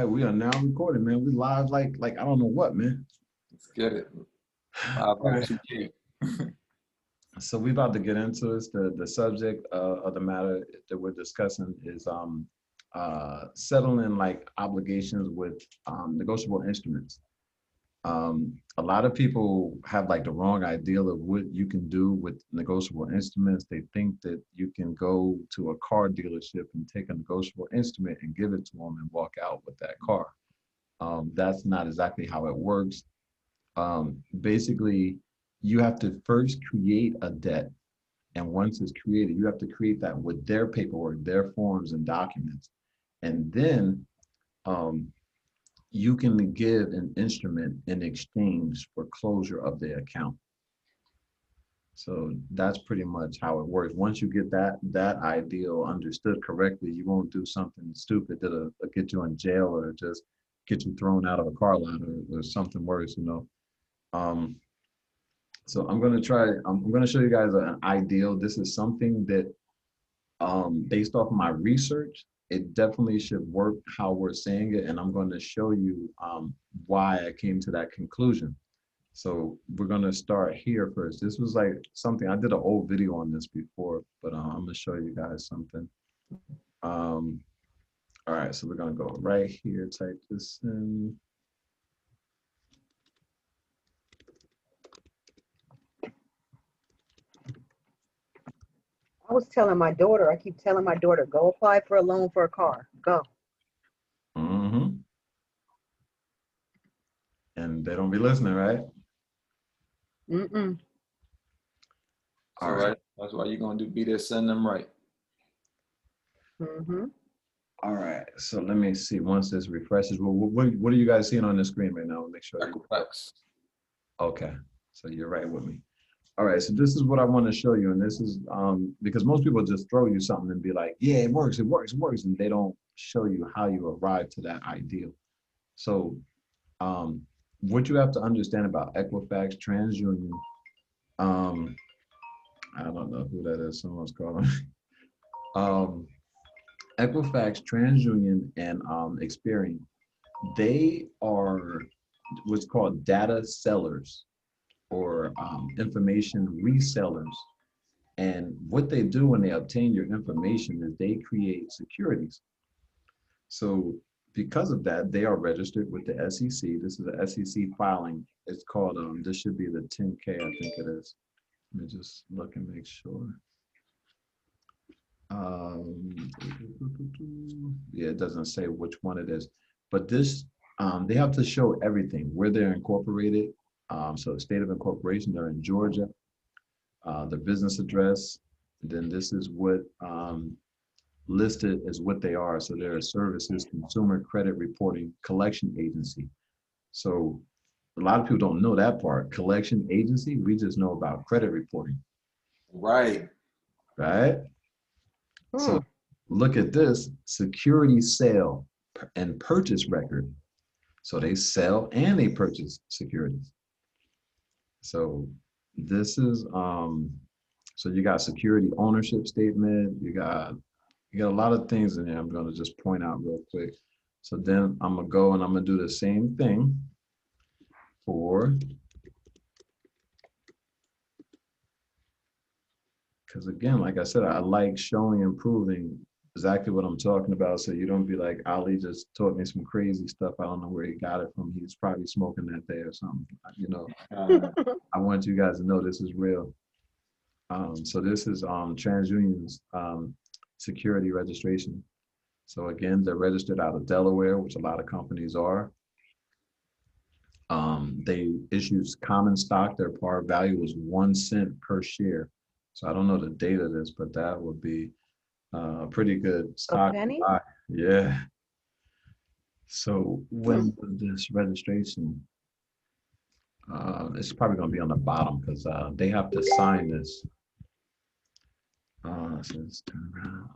we are now recording, man. We live like I don't know what, man. Let's get it. All Live like right. 2K. So we about to get into this. The subject of the matter that we're discussing is settling like obligations with negotiable instruments. A lot of people have like the wrong ideal of what you can do with negotiable instruments. They think that you can go to a car dealership and take a negotiable instrument and give it to them and walk out with that car. That's not exactly how it works. Basically, you have to first create a debt. And once it's created, you have to create that with their paperwork, their forms and documents. And then um, you can give an instrument in exchange for closure of the account. So that's pretty much how it works. Once you get that ideal understood correctly, you won't do something stupid that'll get you in jail or just get you thrown out of a car lot or something worse, you know. Um, so I'm gonna show you guys an ideal. This is something that based off of my research, it definitely should work how we're saying it. And I'm going to show you why I came to that conclusion. So we're going to start here first. This was like something, I did an old video on this before, but I'm going to show you guys something. All right, so we're going to go right here, type this in. I was telling my daughter, I keep telling my daughter, go apply for a loan for a car. Go. Mm-hmm. And they don't be listening, right? Mm-mm. All right. That's why you're gonna do be there, send them right. Mm-hmm. All right. So let me see. Once this refreshes, what are you guys seeing on the screen right now? Make sure. Equifax. Okay. So you're right with me. All right. So this is what I want to show you. And this is because most people just throw you something and be like, yeah, it works, it works, it works. And they don't show you how you arrive to that ideal. So what you have to understand about Equifax, TransUnion, I don't know who that is. Someone's calling. Equifax, TransUnion, and Experian, they are what's called data sellers or information resellers. And what they do when they obtain your information is they create securities. So because of that, they are registered with the SEC. This is an SEC filing. It's called, this should be the 10K, I think it is. Let me just look and make sure. Yeah, it doesn't say which one it is, but this, they have to show everything, where they're incorporated. So the state of incorporation, they're in Georgia, their business address, and then this is what listed as what they are. So they're a services consumer credit reporting collection agency. So a lot of people don't know that part. Collection agency, we just know about credit reporting. Right. Right? So look at this, security sale and purchase record. So they sell and they purchase securities. So this is so you got security ownership statement, you got a lot of things in there I'm gonna just point out real quick. So then I'm gonna go and I'm gonna do the same thing for, because again, like I said, I like showing and proving exactly what I'm talking about. So you don't be like, Ali just taught me some crazy stuff. I don't know where he got it from. He's probably smoking that day or something. You know, I want you guys to know this is real. So this is TransUnion's security registration. So again, they're registered out of Delaware, which a lot of companies are. They issue common stock. Their par value is 1 cent per share. So I don't know the date of this, but that would be a pretty good stock. A penny? Yeah. So when was this registration? It's probably going to be on the bottom because they have to sign this. So let's turn around.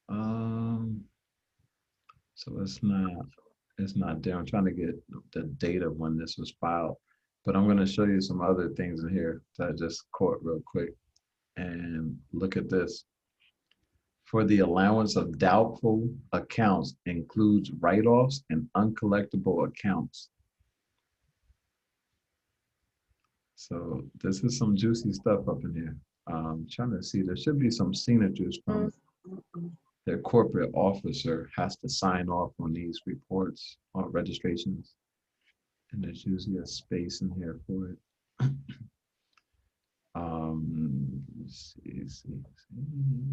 All right. So it's not there. I'm trying to get the date of when this was filed, but I'm going to show you some other things in here that I just caught real quick. And look at this. for the allowance of doubtful accounts includes write-offs and uncollectible accounts. So this is some juicy stuff up in here. Trying to see, there should be some signatures from their corporate officer has to sign off on these reports or registrations. And there's usually a space in here for it. See,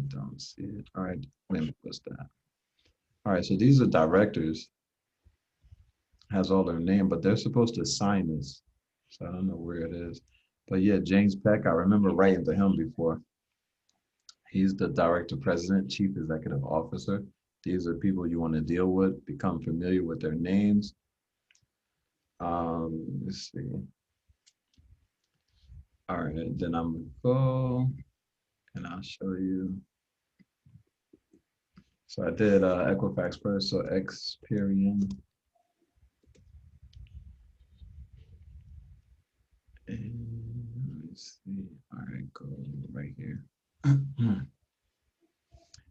don't see it. All right, wait a minute, what's that? All right, so these are directors, has all their name, but they're supposed to sign this. So I don't know where it is. But yeah, James Peck, I remember writing to him before. He's the director, president, chief executive officer. These are people you want to deal with, become familiar with their names. Let's see. All right, then I'm gonna go and I'll show you. So I did Equifax first, so Experian. And let me see. All right, go right here. And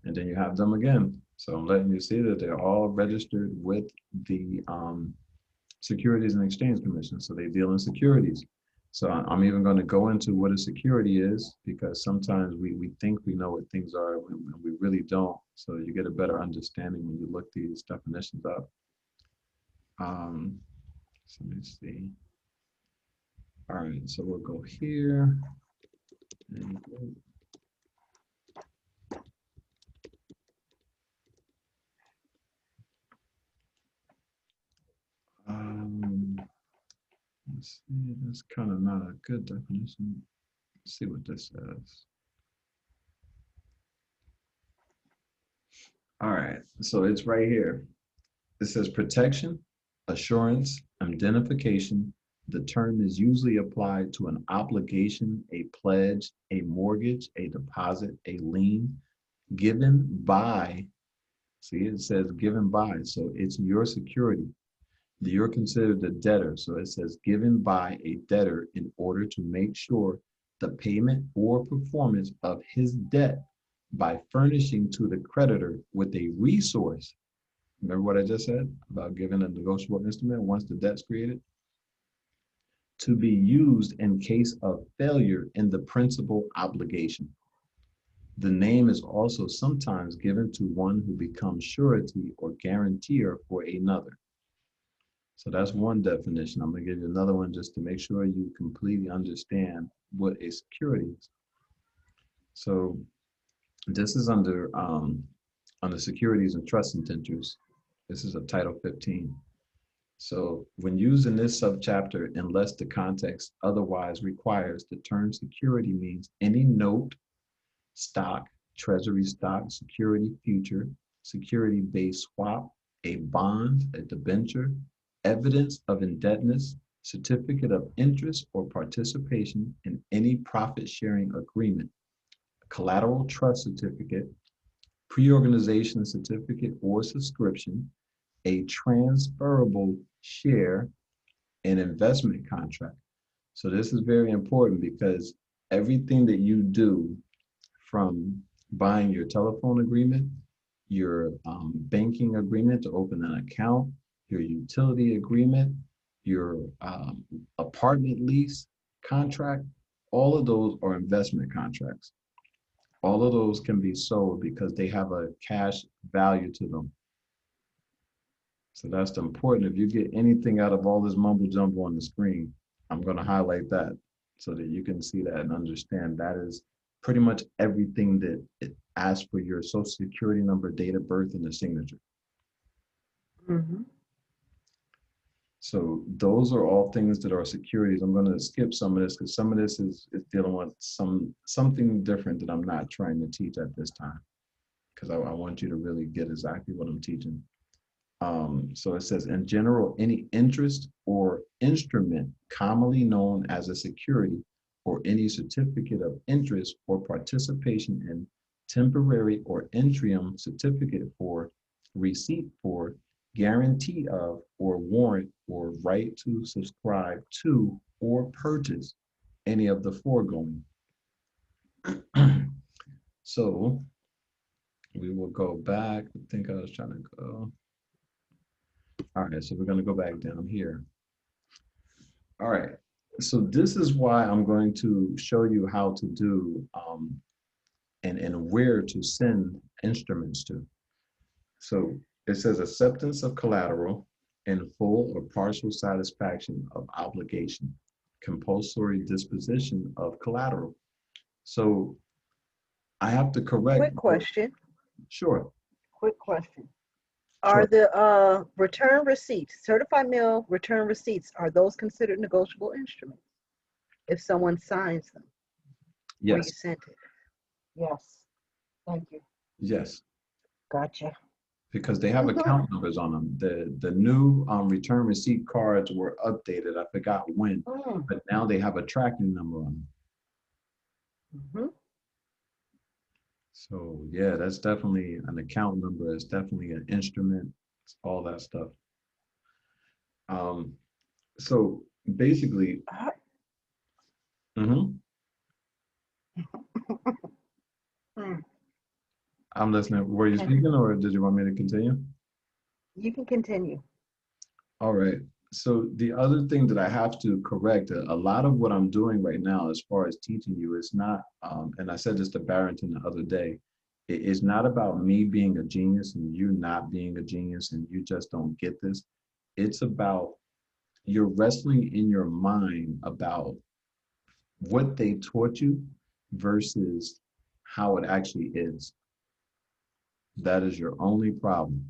then you have them again. So I'm letting you see that they're all registered with the Securities and Exchange Commission. So they deal in securities. So I'm even going to go into what a security is, because sometimes we think we know what things are when we really don't. So you get a better understanding when you look these definitions up. So let me see. All right, so we'll go here. And let's see, that's kind of not a good definition. Let's see what this says. All right, so it's right here. It says protection, assurance, indemnification. The term is usually applied to an obligation, a pledge, a mortgage, a deposit, a lien given by, see, it says given by, so it's your security. You're considered the debtor, so it says given by a debtor in order to make sure the payment or performance of his debt by furnishing to the creditor with a resource. Remember what I just said about giving a negotiable instrument once the debt's created? To be used in case of failure in the principal obligation. The name is also sometimes given to one who becomes surety or guarantor for another. So that's one definition. I'm going to give you another one just to make sure you completely understand what a security is. So this is under securities and trust indentures. This is a Title 15. So when used in this subchapter, unless the context otherwise requires, the term security means any note, stock, treasury stock, security future, security-based swap, a bond, a debenture, evidence of indebtedness, certificate of interest or participation in any profit-sharing agreement, collateral trust certificate, pre-organization certificate or subscription, a transferable share, an investment contract. So this is very important because everything that you do, from buying your telephone agreement, your banking agreement to open an account, your utility agreement, your apartment lease contract, all of those are investment contracts. All of those can be sold because they have a cash value to them. So that's the important. If you get anything out of all this mumbo jumbo on the screen, I'm going to highlight that so that you can see that and understand that is pretty much everything that it asks for: your social security number, date of birth, and the signature. Mm-hmm. So those are all things that are securities. I'm going to skip some of this because some of this is dealing with something different that I'm not trying to teach at this time, because I want you to really get exactly what I'm teaching. So it says, in general, any interest or instrument commonly known as a security, or any certificate of interest or participation in, temporary or interim certificate for, receipt for, guarantee of, or warrant or right to subscribe to or purchase any of the foregoing. So we will go back. I think I was trying to go. All right, so we're going to go back down here. All right, so this is why I'm going to show you how to do and where to send instruments to. So it says acceptance of collateral in full or partial satisfaction of obligation, compulsory disposition of collateral. So I have to correct. Quick question. Sure. Quick question. Sure. Are the return receipts, certified mail return receipts, are those considered negotiable instruments? If someone signs them where you Yes. sent it? Yes. Thank you. Yes. Gotcha. Because they have account numbers on them. The new return receipt cards were updated. I forgot when, but now they have a tracking number on them. Mm-hmm. So yeah, that's definitely an account number. It's definitely an instrument. It's all that stuff. So basically, Mm. I'm listening. Were you speaking, or did you want me to continue? You can continue. All right. So the other thing that I have to correct, a lot of what I'm doing right now, as far as teaching you, is not, and I said this to Barrington the other day, it is not about me being a genius and you not being a genius and you just don't get this. It's about you're wrestling in your mind about what they taught you versus how it actually is. That is your only problem.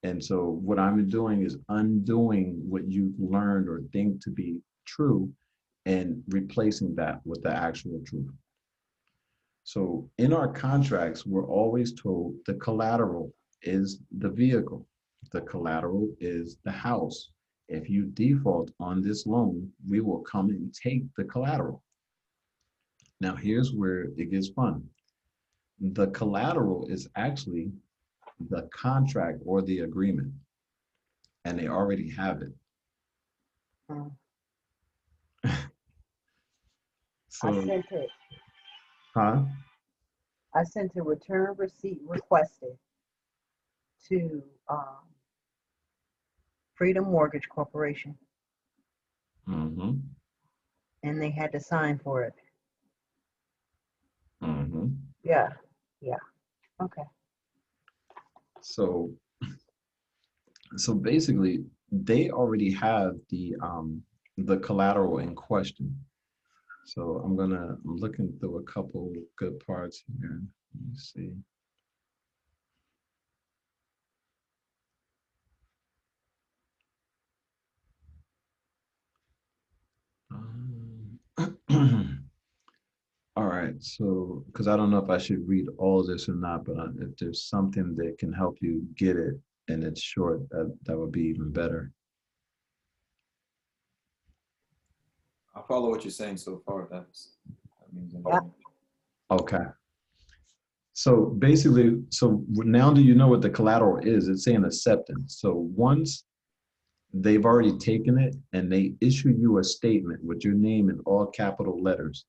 And so what I'm doing is undoing what you've learned or think to be true and replacing that with the actual truth. So in our contracts, we're always told the collateral is the vehicle. The collateral is the house. If you default on this loan, we will come and take the collateral. Now, here's where it gets fun. The collateral is actually the contract or the agreement, and they already have it. I So, sent it. huh? I sent a return receipt requested to Freedom Mortgage Corporation, Mm-hmm. and they had to sign for it. Mm-hmm. Yeah. Yeah. Okay. So, so basically, they already have the collateral in question. So I'm looking through a couple good parts here. Let me see. All right, so because I don't know if I should read all of this or not, but if there's something that can help you get it and it's short, that would be even better. I follow what you're saying so far. That means Yeah. Okay. So basically, so now do you know what the collateral is? It's saying acceptance. So once they've already taken it and they issue you a statement with your name in all capital letters,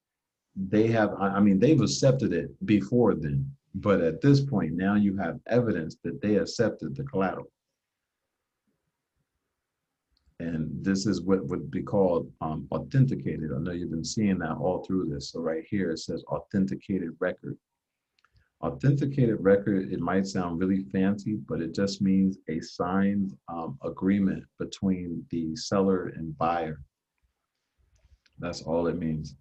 they have, I mean, they've accepted it before then, but at this point, now you have evidence that they accepted the collateral. And this is what would be called authenticated. I know you've been seeing that all through this. So right here, it says authenticated record. Authenticated record, it might sound really fancy, but it just means a signed agreement between the seller and buyer. That's all it means.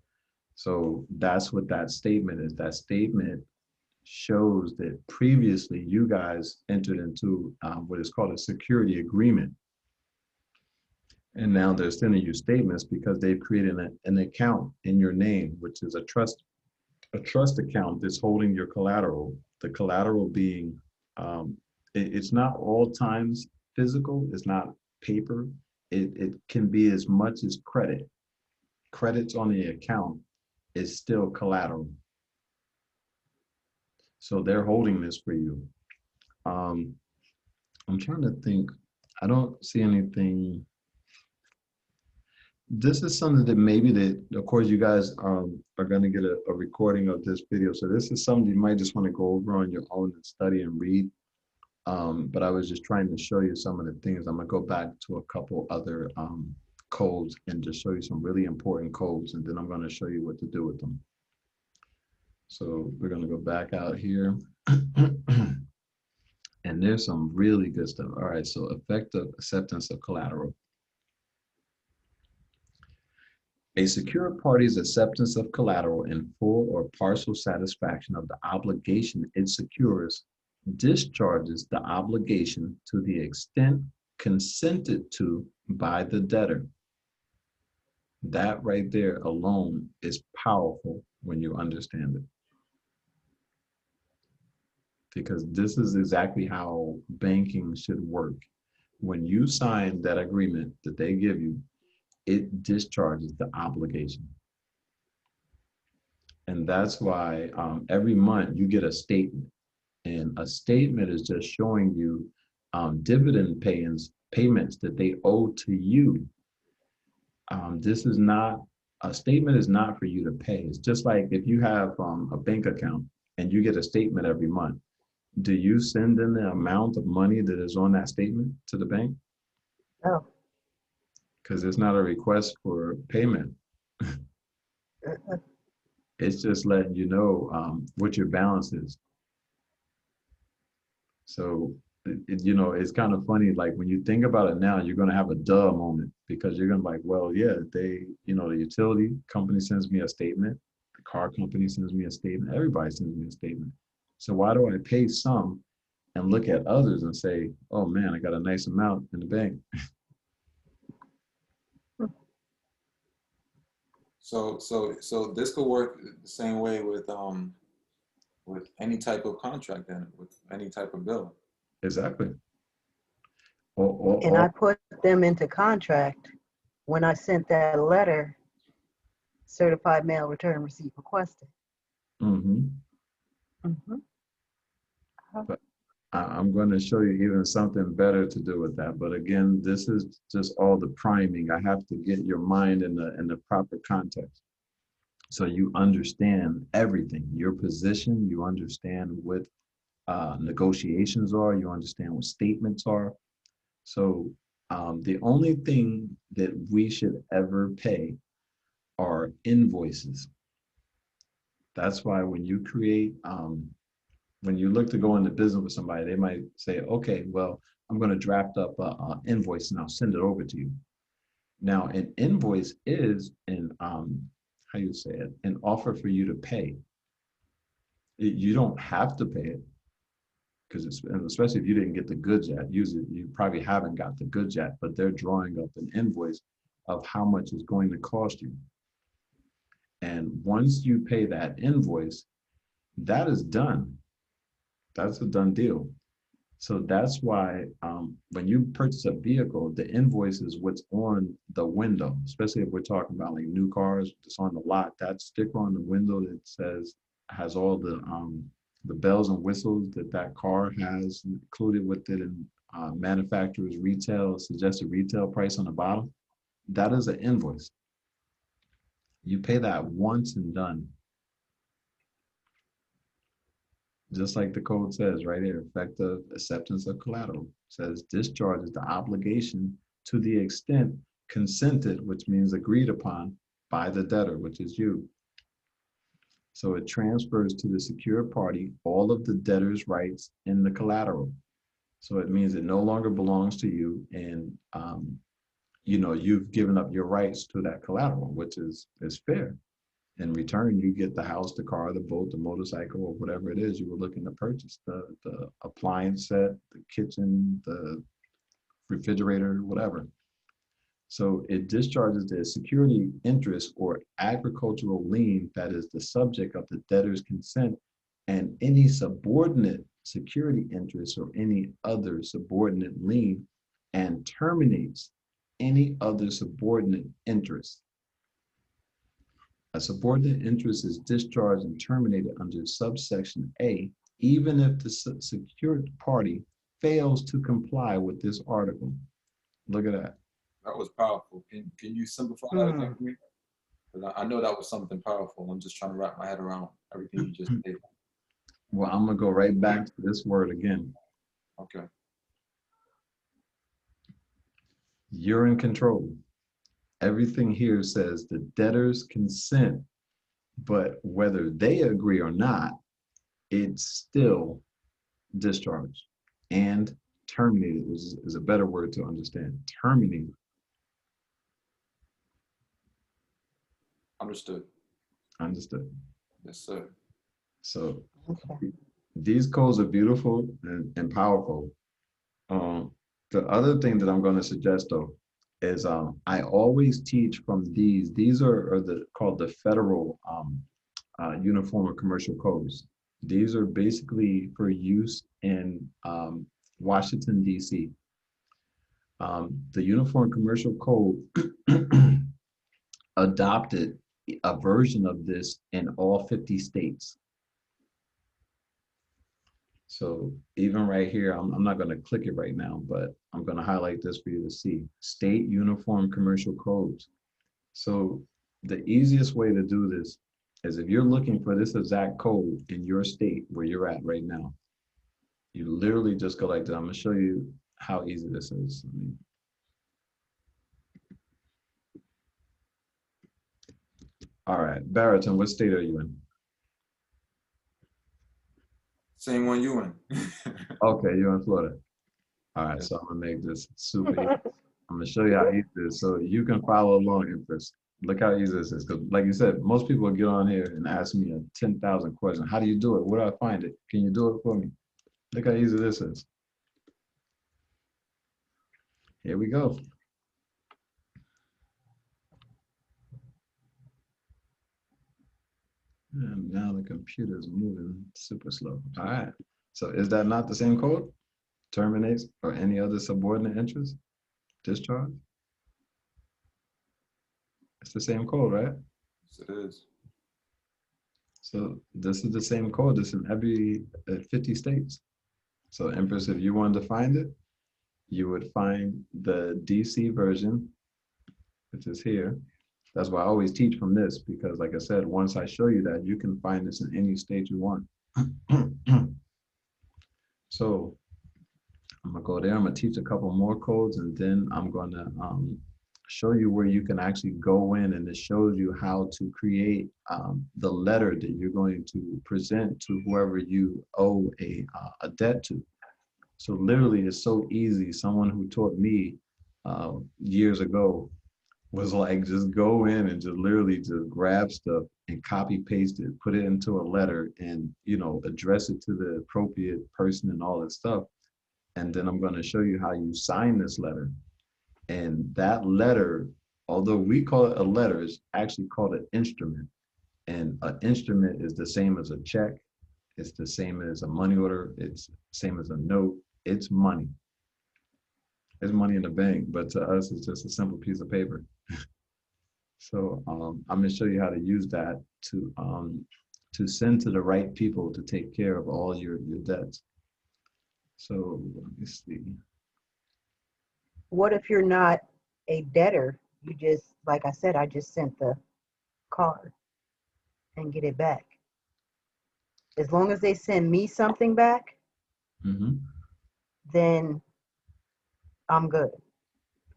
So that's what that statement is. That statement shows that previously you guys entered into what is called a security agreement. And now they're sending you statements because they've created an account in your name, which is a trust account that's holding your collateral. The collateral being, it's not all times physical, it's not paper. It can be as much as credit. Credits on the account is still collateral. So they're holding this for you. I'm trying to think. I don't see anything. This is something that maybe that, of course, you guys are going to get a recording of this video. So this is something you might just want to go over on your own and study and read. But I was just trying to show you some of the things. I'm going to go back to a couple other codes and just show you some really important codes. And then I'm going to show you what to do with them. So we're going to go back out here. And there's some really good stuff. All right, so effective acceptance of collateral. A secured party's acceptance of collateral in full or partial satisfaction of the obligation it secures discharges the obligation to the extent consented to by the debtor. That right there alone is powerful when you understand it. Because this is exactly how banking should work. When you sign that agreement that they give you, it discharges the obligation. And that's why every month you get a statement. And a statement is just showing you dividend payments that they owe to you. This is not, a statement is not for you to pay. It's just like if you have a bank account and you get a statement every month, do you send in the amount of money that is on that statement to the bank? No. Because it's not a request for payment. It's just letting you know what your balance is. So, it's kind of funny. Like when you think about it now, you're going to have a duh moment because you're going to be like, well, yeah, the utility company sends me a statement. The car company sends me a statement. Everybody sends me a statement. So why do I pay some and look at others and say, oh man, I got a nice amount in the bank? So this could work the same way with any type of contract and with any type of bill. Exactly. And I put them into contract when I sent that letter, certified mail return receipt requested. Mm-hmm. Mm-hmm. But I'm going to show you even something better to do with that. But again, this is just all the priming. I have to get your mind in the proper context. So you understand everything, your position, you understand what negotiations are, you understand what statements are. So the only thing that we should ever pay are invoices. That's why when you create, when you look to go into business with somebody, they might say, okay, well, I'm going to draft up an invoice and I'll send it over to you. Now, an invoice is how you say it, an offer for you to pay. You don't have to pay it because especially if you didn't get the goods yet. Usually, you probably haven't got the goods yet, but they're drawing up an invoice of how much it's going to cost you. And once you pay that invoice, that is done. That's a done deal. So that's why when you purchase a vehicle, the invoice is what's on the window, especially if we're talking about like new cars, it's on the lot. That sticker on the window that says, has all the bells and whistles that car has included with it, and manufacturer's retail, suggested retail price on the bottom, that is an invoice. You pay that once and done. Just like the code says right here, effective acceptance of collateral says discharges the obligation to the extent consented, which means agreed upon by the debtor, which is you. So it transfers to the secured party all of the debtor's rights in the collateral. So it means it no longer belongs to you, and you've given up your rights to that collateral, which is fair. In return, you get the house, the car, the boat, the motorcycle, or whatever it is you were looking to purchase, the appliance set, the kitchen, the refrigerator, whatever. So it discharges the security interest or agricultural lien that is the subject of the debtor's consent and any subordinate security interest or any other subordinate lien, and terminates any other subordinate interest. A subordinate interest is discharged and terminated under subsection A, even if the secured party fails to comply with this article. Look at that. That was powerful. Can you simplify that again for me? 'Cause I know that was something powerful. I'm just trying to wrap my head around everything you just did. Well, I'm gonna go right back to this word again. Okay. You're in control. Everything here says the debtors consent, but whether they agree or not, it's still discharged and terminated is a better word to understand. Terminated. Understood. Understood. Yes, sir. So Okay. these codes are beautiful and powerful. The other thing that I'm going to suggest though is I always teach from these. These are called the federal uniform or commercial codes. These are basically for use in Washington, D.C. The Uniform Commercial Code adopted a version of this in all 50 states. So even right here, I'm not going to click it right now, but I'm going to highlight this for you to see. State Uniform Commercial Codes. So the easiest way to do this is if you're looking for this exact code in your state where you're at right now, you literally just go like that. I'm going to show you how easy this is. All right, Barrington, what state are you in? Same one you in. Okay, you're in Florida. All right, Yeah. so I'm gonna make this super easy. I'm gonna show you how easy it is so you can follow along in this. Look how easy this is. Because like you said, most people get on here and ask me a 10,000 question. How do you do it? Where do I find it? Can you do it for me? Look how easy this is. Here we go. And now the computer is moving super slow. All right. So is that not the same code? Terminates or any other subordinate interest? Discharge? It's the same code, right? Yes, it is. So this is the same code that's in every 50 states. So Empress, if you wanted to find it, you would find the DC version, which is here. That's why I always teach from this, because like I said, once I show you that, you can find this in any state you want. So I'm gonna go there, I'm gonna teach a couple more codes, and then I'm gonna show you where you can actually go in, and it shows you how to create the letter that you're going to present to whoever you owe a debt to. So literally, it's so easy. Someone who taught me years ago was like, just go in and just literally just grab stuff and copy paste it, put it into a letter, and address it to the appropriate person and all that stuff. And then I'm going to show you how you sign this letter. And that letter, although we call it a letter, is actually called an instrument. And an instrument is the same as a check. It's the same as a money order. It's the same as a note. It's money. It's money in the bank, but to us, it's just a simple piece of paper. So I'm going to show you how to use that to send to the right people to take care of all your debts. So let me see. What if you're not a debtor? You just, like I said, I just sent the card and get it back. As long as they send me something back, then I'm good.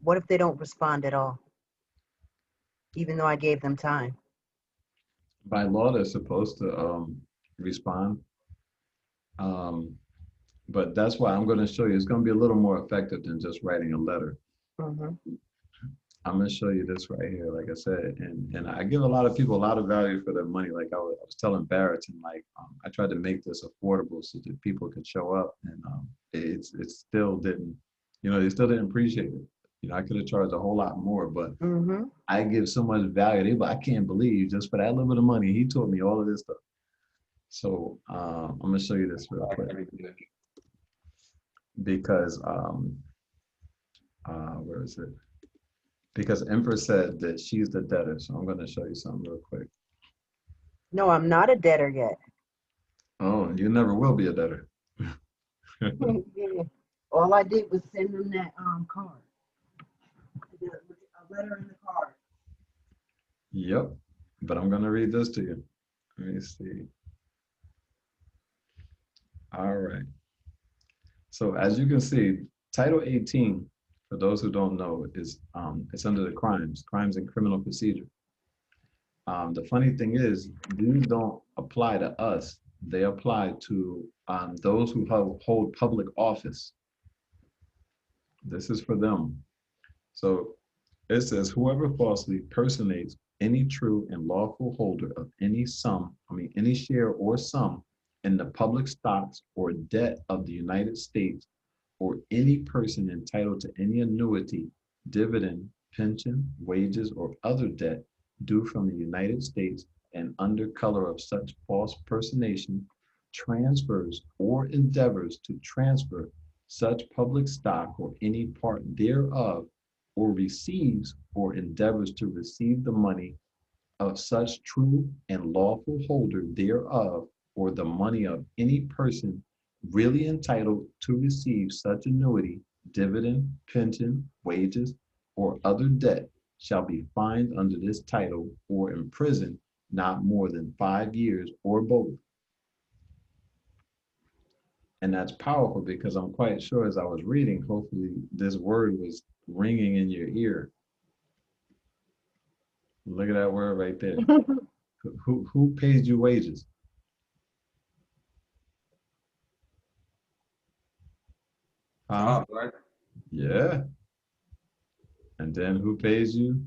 What if they don't respond at all? Even though I gave them time. By law, they're supposed to respond. But that's why I'm going to show you. It's going to be a little more effective than just writing a letter. I'm going to show you this right here, like I said, and I give a lot of people a lot of value for their money. Like I was telling Barrington, like I tried to make this affordable so that people could show up, and it still didn't, they still didn't appreciate it. I could have charged a whole lot more, but I give so much value. But I can't believe just for that little bit of money, he taught me all of this stuff. So I'm going to show you this real quick because where is it? Because Empress said that she's the debtor. So I'm going to show you something real quick. No, I'm not a debtor yet. Oh, you never will be a debtor. Yeah. All I did was send them that card. A letter in the card. Yep. But I'm going to read this to you. Let me see. All right. So as you can see, Title 18, for those who don't know, is it's under the crimes and criminal procedure. The funny thing is, these don't apply to us. They apply to those who hold public office. This is for them. So it says, whoever falsely personates any true and lawful holder of any any share or sum in the public stocks or debt of the United States, or any person entitled to any annuity, dividend, pension, wages, or other debt due from the United States, and under color of such false personation, transfers or endeavors to transfer such public stock or any part thereof, or receives or endeavors to receive the money of such true and lawful holder thereof, or the money of any person really entitled to receive such annuity, dividend, pension, wages, or other debt, shall be fined under this title or imprisoned not more than 5 years or both. And that's powerful because I'm quite sure as I was reading, hopefully this word was ringing in your ear. Look at that word right there. Who pays you wages? Huh? Right? Yeah. And then who pays you?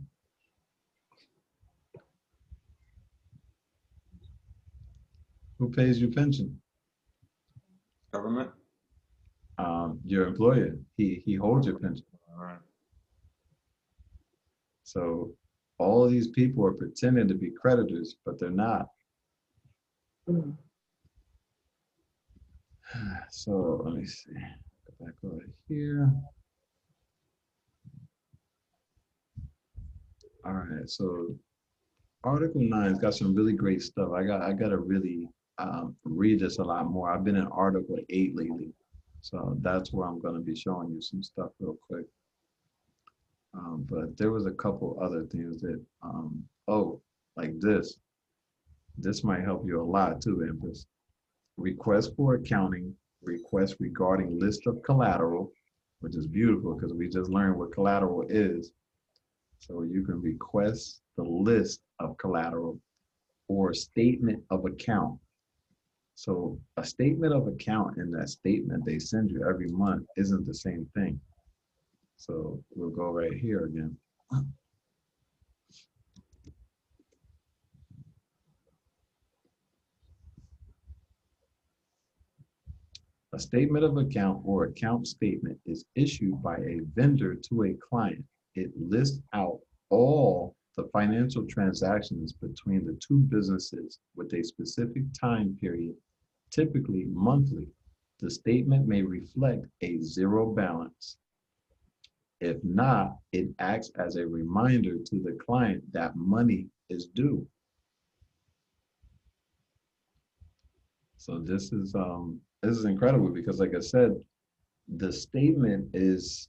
Who pays you pension? Government. Your employer. He holds your pension. All right. So all of these people are pretending to be creditors, but they're not. Mm. So let me see. Go back over here. All right. So Article 9's got some really great stuff. I gotta really read this a lot more. I've been in Article 8 lately, so that's where I'm gonna be showing you some stuff real quick. But there was a couple other things that oh, like this. This might help you a lot too, Empress. Request for accounting, request regarding list of collateral, which is beautiful because we just learned what collateral is. So you can request the list of collateral or statement of account. So a statement of account and that statement they send you every month isn't the same thing. So we'll go right here again. A statement of account or account statement is issued by a vendor to a client. It lists out all the financial transactions between the two businesses with a specific time period, typically monthly. The statement may reflect a zero balance. If not, it acts as a reminder to the client that money is due. So this is incredible because, like I said, the statement is,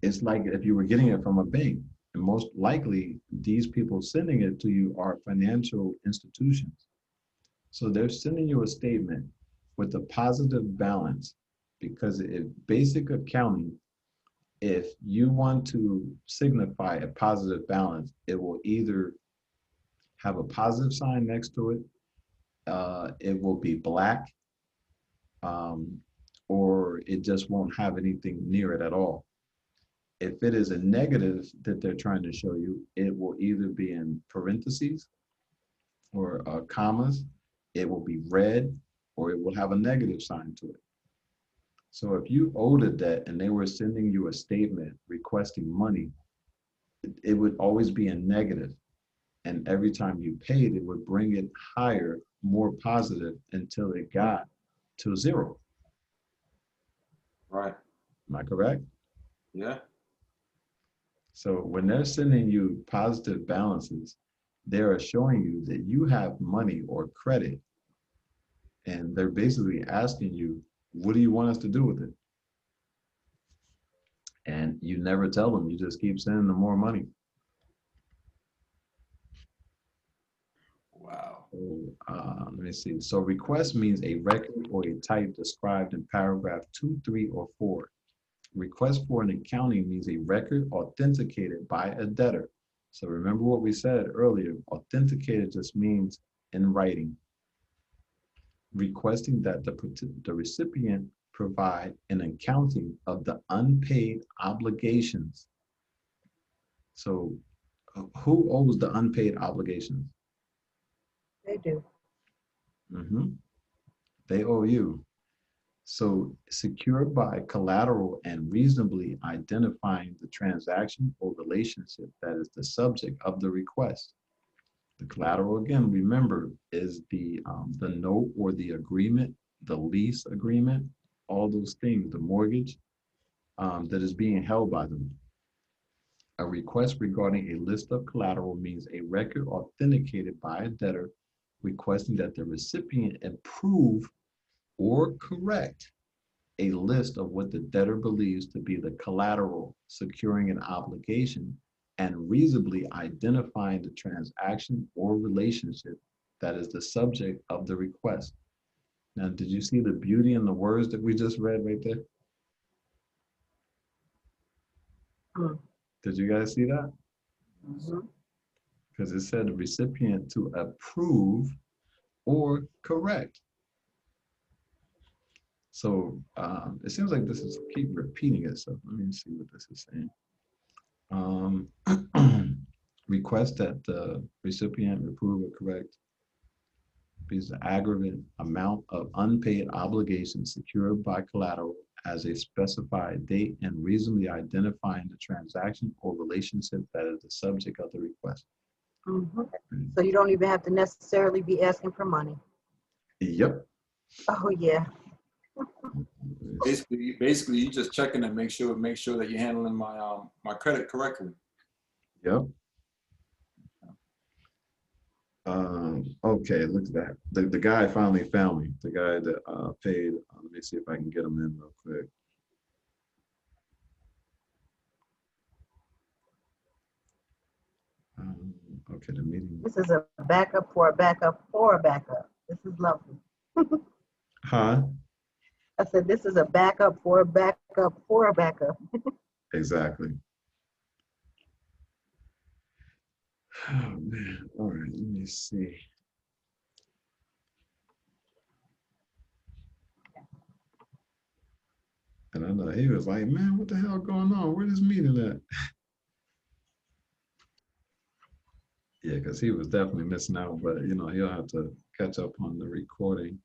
it's like if you were getting it from a bank, and most likely these people sending it to you are financial institutions. So they're sending you a statement with a positive balance because if basic accounting, if you want to signify a positive balance, it will either have a positive sign next to it, it will be black, or it just won't have anything near it at all. If it is a negative that they're trying to show you, it will either be in parentheses or commas, it will be red, or it will have a negative sign to it. So if you owed a debt and they were sending you a statement requesting money, it would always be a negative. And every time you paid, it would bring it higher, more positive until it got to zero. Right. Am I correct? Yeah. So when they're sending you positive balances, they're showing you that you have money or credit. And they're basically asking you, what do you want us to do with it? And And you never tell them, you just keep sending them more money. Wow. So, let me see. So request means a record or a type described in paragraph 2, 3, or 4. Request for an accounting means a record authenticated by a debtor. So remember what we said earlier, authenticated just means in writing. Requesting that the recipient provide an accounting of the unpaid obligations. So who owes the unpaid obligations? They do. They owe you. So secured by collateral and reasonably identifying the transaction or relationship that is the subject of the request. The collateral, again, remember, is the note or the agreement, the lease agreement, all those things, the mortgage that is being held by them. A request regarding a list of collateral means a record authenticated by a debtor requesting that the recipient approve or correct a list of what the debtor believes to be the collateral securing an obligation and reasonably identifying the transaction or relationship that is the subject of the request. Now, did you see the beauty in the words that we just read right there? Mm. Did you guys see that? Mhm. Because it said the recipient to approve or correct. So it seems like this is keep repeating itself. Let me see what this is saying. Request that the recipient approve or correct is the aggregate amount of unpaid obligations secured by collateral as a specified date and reasonably identifying the transaction or relationship that is the subject of the request. Mhm. So you don't even have to necessarily be asking for money. Yep. Oh yeah. Basically, you just checking to make sure that you're handling my credit correctly. Yep. Okay, look at that. The guy finally found me. The guy that paid. Let me see if I can get him in real quick. Okay, the meeting. This is a backup for a backup for a backup. This is lovely. Huh? I said this is a backup for a backup for a backup. Exactly. Oh man. All right, let me see. And I know he was like, man, what the hell going on? Where this meeting at? Yeah, because he was definitely missing out, but you know, he'll have to catch up on the recording.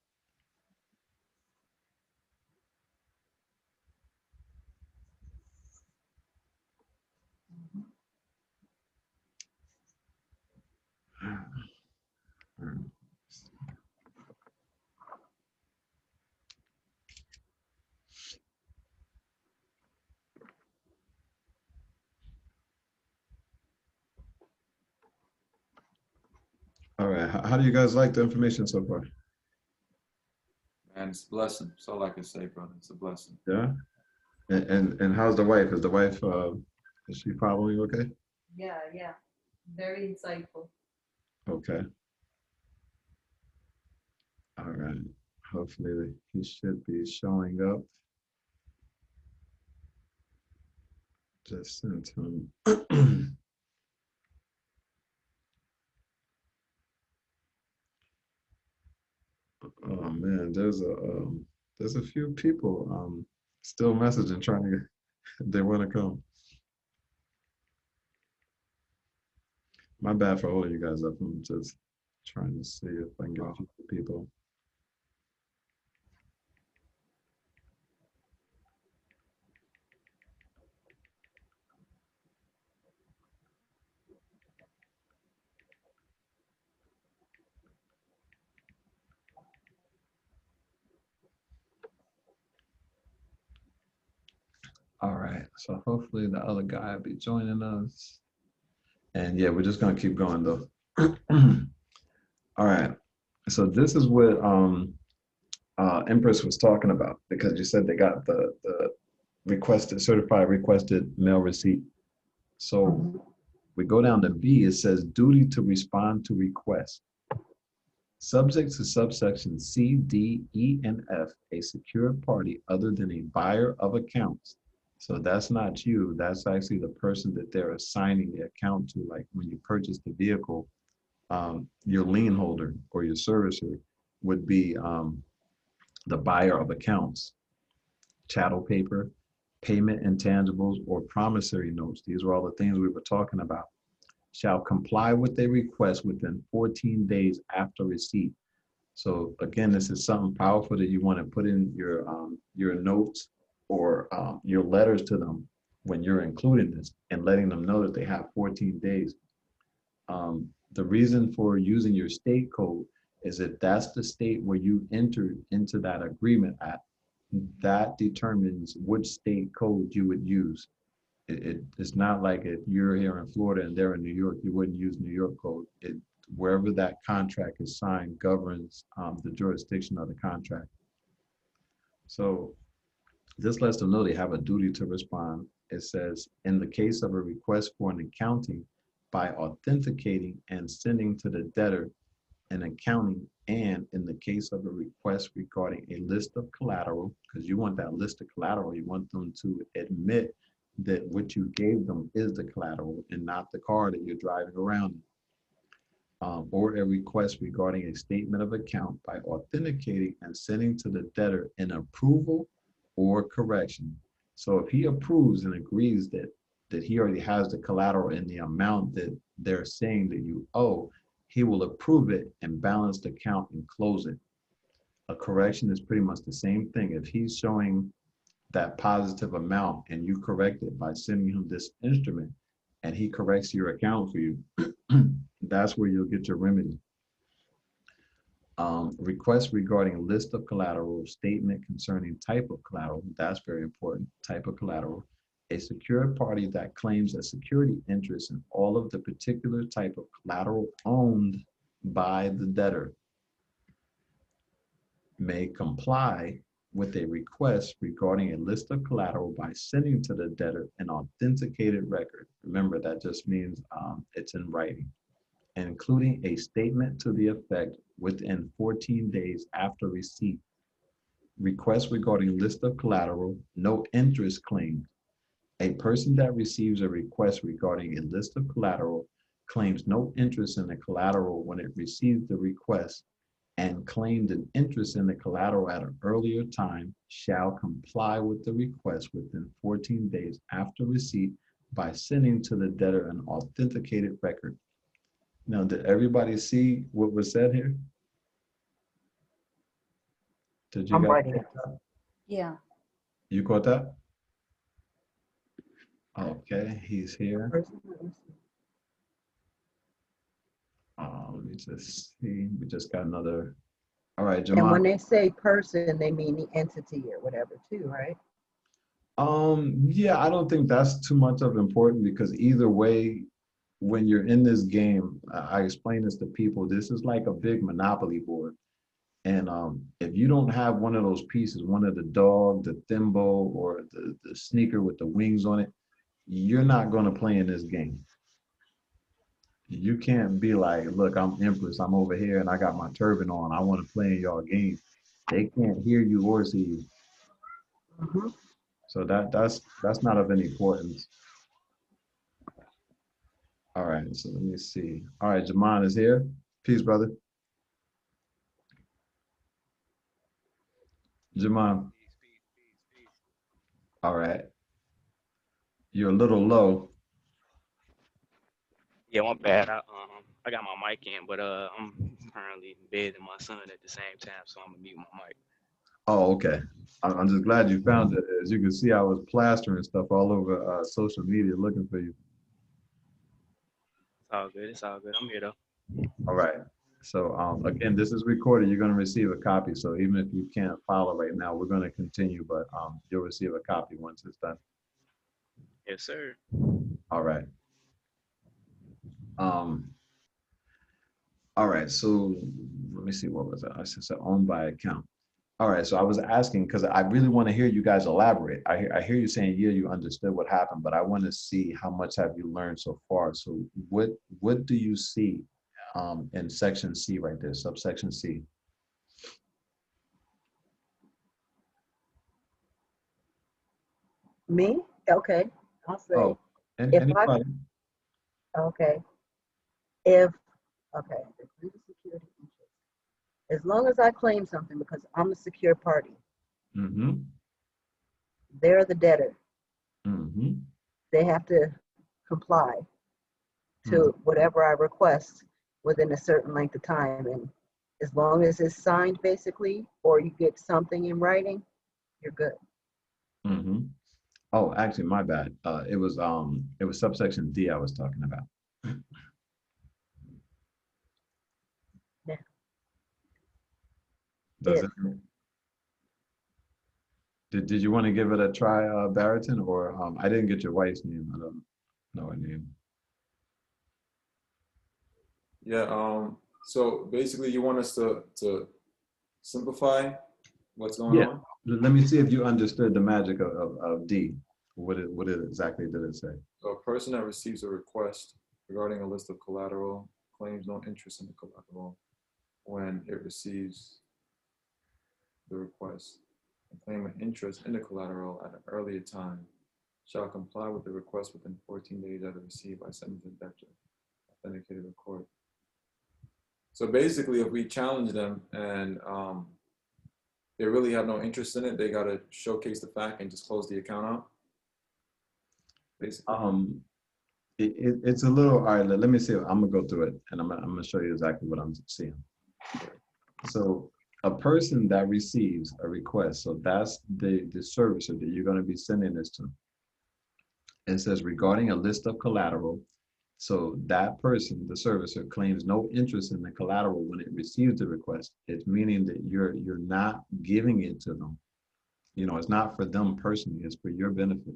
All right, how do you guys like the information so far? Man, it's a blessing. That's all I can say, brother. It's a blessing. Yeah. And how's the wife? Is the wife is she following okay? Yeah, yeah. Very insightful. Okay. All right. Hopefully he should be showing up. Just sent him. Oh man, there's a few people still messaging trying to they want to come. My bad for holding you guys up. I'm just trying to see if I can get a few people. All right, so hopefully the other guy will be joining us. And yeah, we're just gonna keep going though. All right, so this is what Empress was talking about because you said they got the requested, certified requested mail receipt. So Mhm. we go down to B, it says duty to respond to requests. Subject to subsection C, D, E, and F, a secured party other than a buyer of accounts. So that's not you, that's actually the person that they're assigning the account to. Like when you purchase the vehicle, your lien holder or your servicer would be the buyer of accounts, chattel paper, payment intangibles, or promissory notes. These are all the things we were talking about. Shall comply with a request within 14 days after receipt. So again, this is something powerful that you want to put in your notes or your letters to them when you're including this and letting them know that they have 14 days. The reason for using your state code is that that's the state where you entered into that agreement at. That determines which state code you would use. It's not like if you're here in Florida and they're in New York, you wouldn't use New York code. Wherever that contract is signed governs the jurisdiction of the contract. So this lets them know they have a duty to respond. It says, in the case of a request for an accounting, by authenticating and sending to the debtor an accounting, and in the case of a request regarding a list of collateral, because you want that list of collateral, you want them to admit that what you gave them is the collateral and not the car that you're driving around in. Or a request regarding a statement of account by authenticating and sending to the debtor an approval or correction. So if he approves and agrees that he already has the collateral in the amount that they're saying that you owe, he will approve it and balance the account and close it. A correction is pretty much the same thing. If he's showing that positive amount and you correct it by sending him this instrument and he corrects your account for you, that's where you'll get your remedy. Request regarding a list of collateral, statement concerning type of collateral, that's very important, type of collateral. A secured party that claims a security interest in all of the particular type of collateral owned by the debtor may comply with a request regarding a list of collateral by sending to the debtor an authenticated record. Remember, that just means it's in writing, including a statement to the effect within 14 days after receipt. Request regarding list of collateral, no interest claimed. A person that receives a request regarding a list of collateral claims no interest in the collateral when it receives the request and claimed an interest in the collateral at an earlier time shall comply with the request within 14 days after receipt by sending to the debtor an authenticated record. Now, did everybody see what was said here? Did you I'm guys? writing it. Yeah. You caught that? Okay, he's here. Let me just see. We just got another. All right, And when Jamal. they say person, they mean the entity or whatever too, right? Yeah, I don't think that's too much of important because either way, when you're in this game, I explain this to people. This is like a big Monopoly board. And if you don't have one of those pieces, one of the dog, the thimble, or the sneaker with the wings on it, you're not going to play in this game. You can't be like, look, I'm Empress, I'm over here and I got my turban on. I want to play in y'all game. They can't hear you or see you. Mhm. So that's not of any importance. All right, so let me see. All right, Jamon is here. Peace, brother. Jamon. All right. You're a little low. Yeah, my bad. I got my mic in, but I'm currently bathing my son at the same time, so I'm gonna mute my mic. Oh, okay. I'm just glad you found it. As you can see, I was plastering stuff all over social media looking for you. It's all good. It's all good. I'm here though. All right. So again, this is recorded. You're going to receive a copy. So even if you can't follow right now, we're going to continue, but you'll receive a copy once it's done. Yes, sir. All right. Um, all right. So let me see. What was that? I said owned by account. All right, so I was asking because I really want to hear you guys elaborate. I hear you saying, yeah, you understood what happened, but I want to see how much have you learned so far. So what do you see in section C right there, subsection C? Me? Okay. I'll say Oh, and if I, anybody? okay, if, okay, the greatest security interest. As long as I claim something because I'm a secure party, Mm-hmm. they're the debtor. Mm-hmm. They have to comply Mm-hmm. to whatever I request within a certain length of time. And as long as it's signed basically, or you get something in writing, you're good. Mm-hmm. Oh, actually, my bad. It was subsection D I was talking about. Now, Does if it? Did you want to give it a try, Barrington, or I didn't get your wife's name. I don't know her name. Yeah. So basically, you want us to simplify what's going Yeah. on? Let me see if you understood the magic of D. What it exactly did it say? So a person that receives a request regarding a list of collateral claims no interest in the collateral when it receives the request and claim an interest in the collateral at an earlier time shall comply with the request within 14 days after receipt by sending to the debtor authenticated record. So basically, if we challenge them and they really have no interest in it, they got to showcase the fact and just close the account out, basically. Um, it's a little, all right, let me see. I'm gonna go through it and I'm gonna show you exactly what I'm seeing. So a person that receives a request, so that's the servicer that you're gonna be sending this to. It says regarding a list of collateral. So that person, the servicer, claims no interest in the collateral when it receives the request. It's meaning that you're not giving it to them. You know, it's not for them personally, it's for your benefit.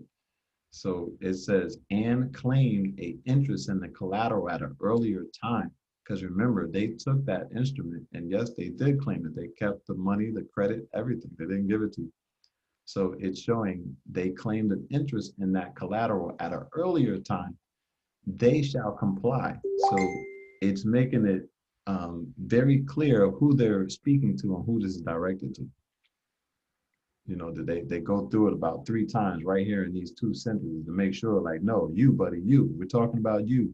So it says, and claimed a interest in the collateral at an earlier time. Because remember, they took that instrument and yes, they did claim it. They kept the money, the credit, everything. They didn't give it to you. So it's showing they claimed an interest in that collateral at an earlier time. They shall comply. So it's making it very clear who they're speaking to and who this is directed to. You know, they go through it about 3 times right here in these 2 sentences to make sure, like, no, you, buddy, you. We're talking about you.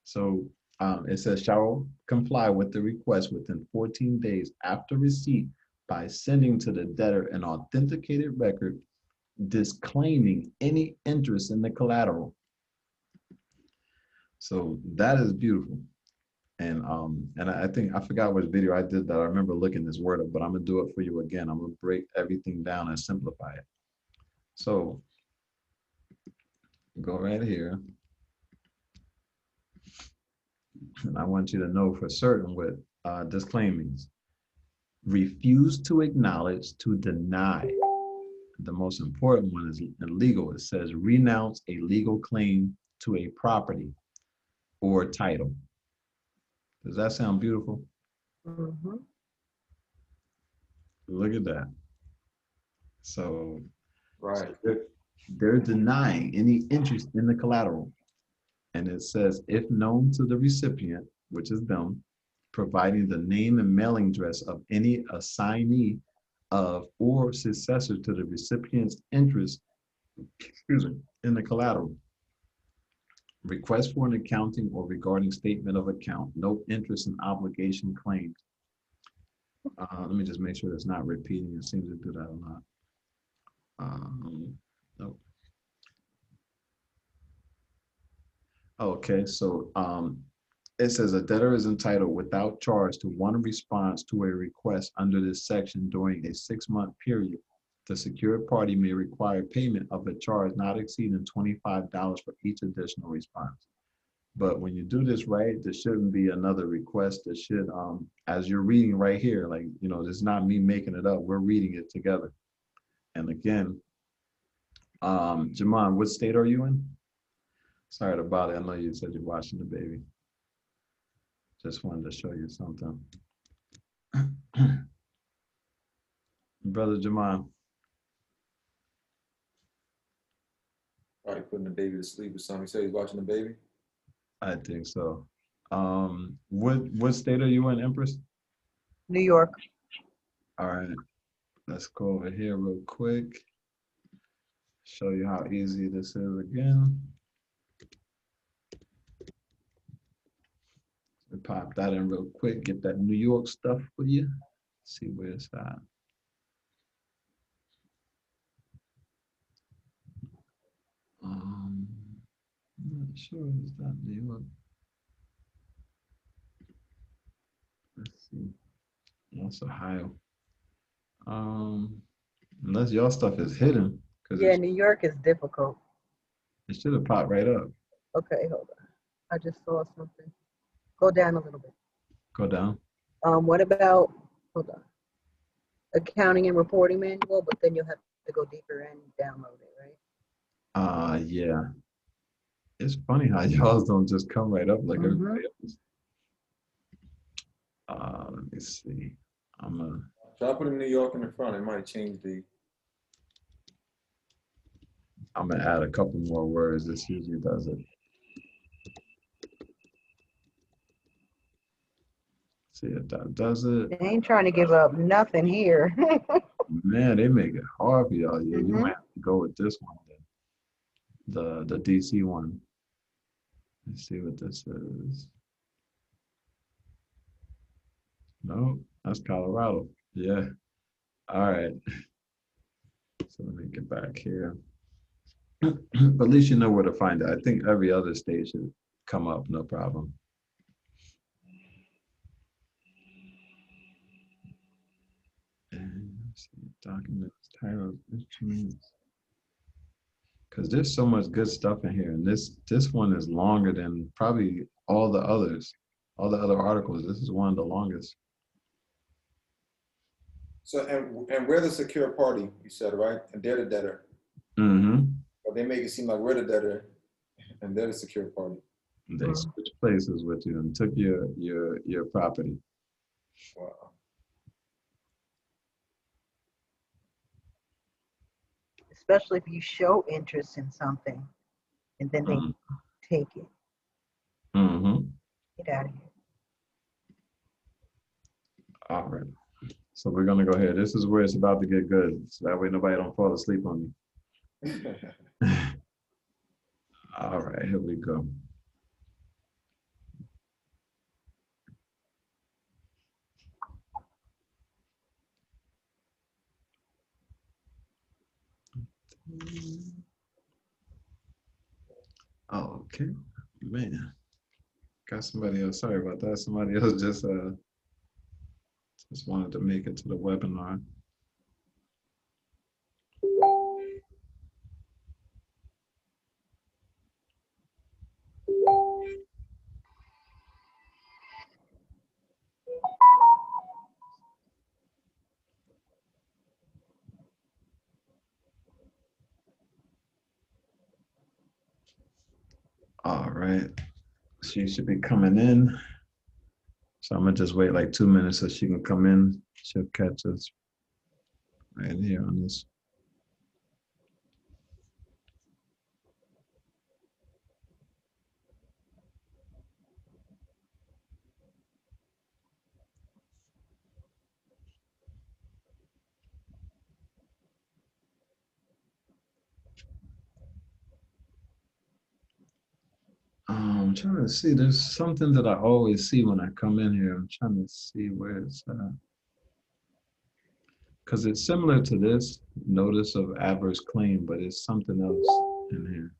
So it says, shall comply with the request within 14 days after receipt by sending to the debtor an authenticated record disclaiming any interest in the collateral. So that is beautiful. And I think I forgot which video I did that. I remember looking this word up, but I'm gonna do it for you again. I'm gonna break everything down and simplify it. So go right here. And I want you to know for certain what disclaimings. Refuse to acknowledge, to deny. The most important one is in legal. It says renounce a legal claim to a property or title. Does that sound beautiful? mm-hmm. Look at that. So, Right. they're denying any interest in the collateral. And it says, if known to the recipient, which is them, providing the name and mailing address of any assignee of or successor to the recipient's interest, excuse me, in the collateral. Request for an accounting or regarding statement of account, no interest and obligation claims. Let me just make sure it's not repeating. It seems to do that a lot. Nope. Okay, so it says a debtor is entitled without charge to one response to a request under this section during a 6-month period. The secured party may require payment of a charge not exceeding $25 for each additional response. But when you do this right, there shouldn't be another request. That should, as you're reading right here, like, you know, this is not me making it up. We're reading it together. And again, Jamon, what state are you in? Sorry to bother. I know you said you're watching the baby. Just wanted to show you something. Brother Jamal. Probably putting the baby to sleep or something. He said he's watching the baby. I think so. What state are you in, Empress? New York. All right, let's go over here real quick. Show you how easy this is again. We pop that in real quick, get that New York stuff for you. See where it's at. I'm not sure it's that New York. Let's see. That's Ohio. Unless y'all stuff is hidden, because Yeah, New York is difficult. it should have popped right up. Okay, hold on. I just saw something. Go down a little bit. Go down. What about, hold on, accounting and reporting manual, but then you'll have to go deeper and download it, right? Yeah. It's funny how y'all don't just come right up like everybody else. Let me see. Try putting New York in the front. It might change the. I'm gonna add a couple more words. This usually does it. See if that does it. They ain't trying to give up nothing here. Man, they make it hard for y'all. Yeah, you Mhm. might have to go with this one then. The DC one. Let's see what this is. No, that's Colorado. Yeah. All right. So let me get back here. But at least you know where to find it. I think every other state should come up, no problem. And let's see, documents, titles, instruments. Because there's so much good stuff in here, and this one is longer than probably all the others, all the other articles. This is one of the longest. So and we're the secure party, you said, right? And they're the debtor. Mm-hmm. But they make it seem like we're the debtor, and they're the secure party. They switched places with you and took your property. Wow. Especially if you show interest in something and then they take it. Mm-hmm. Get out of here. All right. So we're gonna go here. This is where it's about to get good. So that way nobody don't fall asleep on me. All right, here we go. Oh, okay, man. Got somebody else. Sorry about that. Somebody else just wanted to make it to the webinar. All right. She should be coming in. So I'm gonna just wait like 2 minutes so she can come in. She'll catch us right here on this. I'm trying to see. There's something that I always see when I come in here. I'm trying to see where it's at. Because it's similar to this notice of adverse claim, but it's something else in here.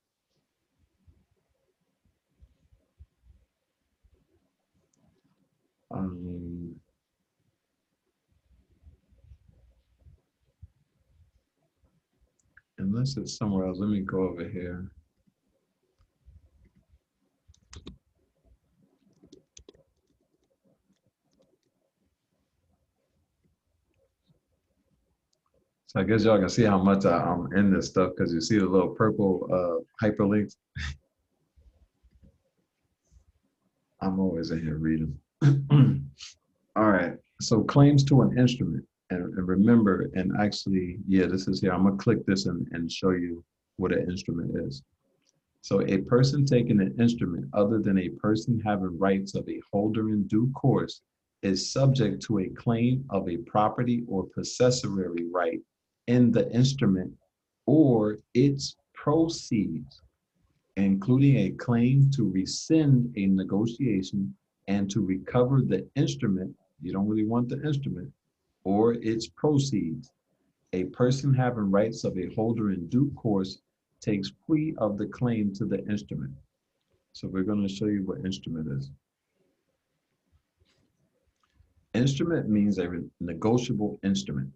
Unless it's somewhere else. Let me go over here. So I guess y'all can see how much I'm in this stuff because you see the little purple hyperlinks. I'm always in here reading. All right. So claims to an instrument. and remember, and actually, yeah, this is here. I'm gonna click this and show you what an instrument is. So a person taking an instrument other than a person having rights of a holder in due course is subject to a claim of a property or possessory right in the instrument or its proceeds, including a claim to rescind a negotiation and to recover the instrument. You don't really want the instrument or its proceeds. A person having rights of a holder in due course takes plea of the claim to the instrument. So we're going to show you what instrument is. Instrument means a negotiable instrument,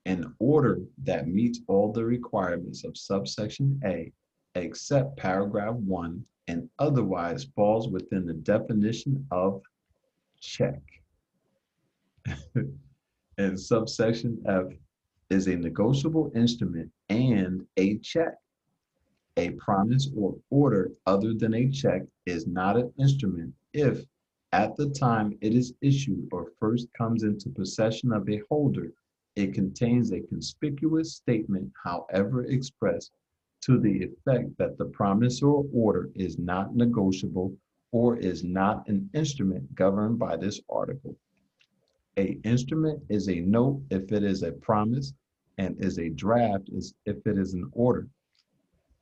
an order that meets all the requirements of subsection A, except paragraph 1, and otherwise falls within the definition of check. And subsection F is a negotiable instrument and a check. A promise or order other than a check is not an instrument if, at the time it is issued or first comes into possession of a holder, it contains a conspicuous statement, however expressed, to the effect that the promise or order is not negotiable or is not an instrument governed by this article. A instrument is a note if it is a promise, and is a draft if it is an order.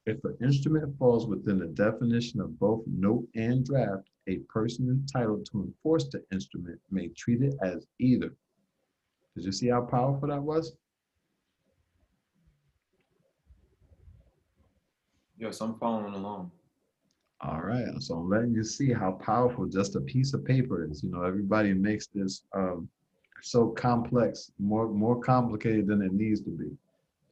If an instrument falls within the definition of both note and draft, a person entitled to enforce the instrument may treat it as either. Did you see how powerful that was? Yes, I'm following along. All right, so I'm letting you see how powerful just a piece of paper is. You know, everybody makes this so complex, more complicated than it needs to be.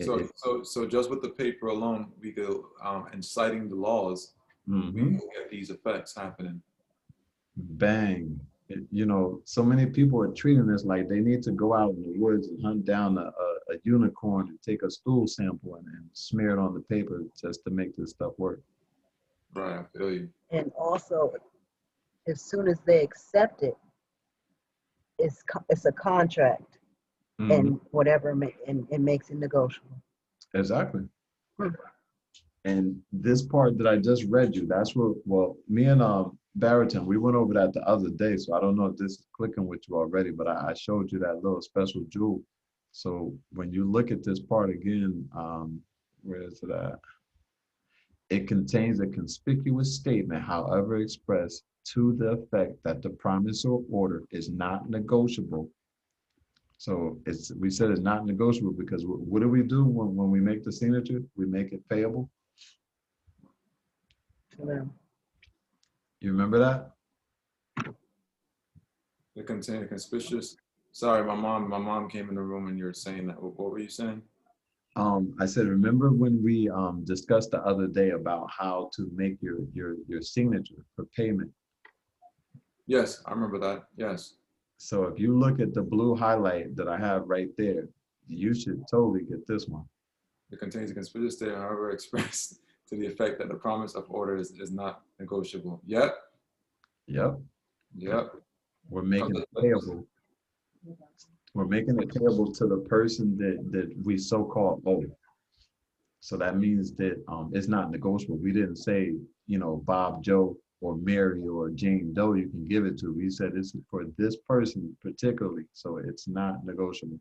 So just with the paper alone, we go and citing the laws, we can get these effects happening. Bang. You know, so many people are treating this like they need to go out in the woods and hunt down a unicorn and take a stool sample and smear it on the paper just to make this stuff work. Right, I feel you. And also, as soon as they accept it, it's a contract, and whatever, and it makes it negotiable. Exactly. And this part that I just read you, that's what, well, me and Barrington, we went over that the other day, so I don't know if this is clicking with you already, but I showed you that little special jewel. So when you look at this part again, where is it at? It contains a conspicuous statement, however expressed, to the effect that the promise or order is not negotiable. So we said it's not negotiable because what do we do when we make the signature? We make it payable. Yeah. You remember that? They contain a conspicuous. Sorry, my mom came in the room and you were saying that. What were you saying? I said, remember when we discussed the other day about how to make your signature for payment? Yes, I remember that. Yes. So if you look at the blue highlight that I have right there, you should totally get this one. It contains a conspicuous statement, however expressed, to the effect that the promise of order is not negotiable. Yep. Yep. Yep. We're making it payable. We're making it payable to the person that we so-called owe. So that means that it's not negotiable. We didn't say, you know, Bob, Joe, or Mary, or Jane Doe you can give it to. We said this is for this person particularly, so it's not negotiable.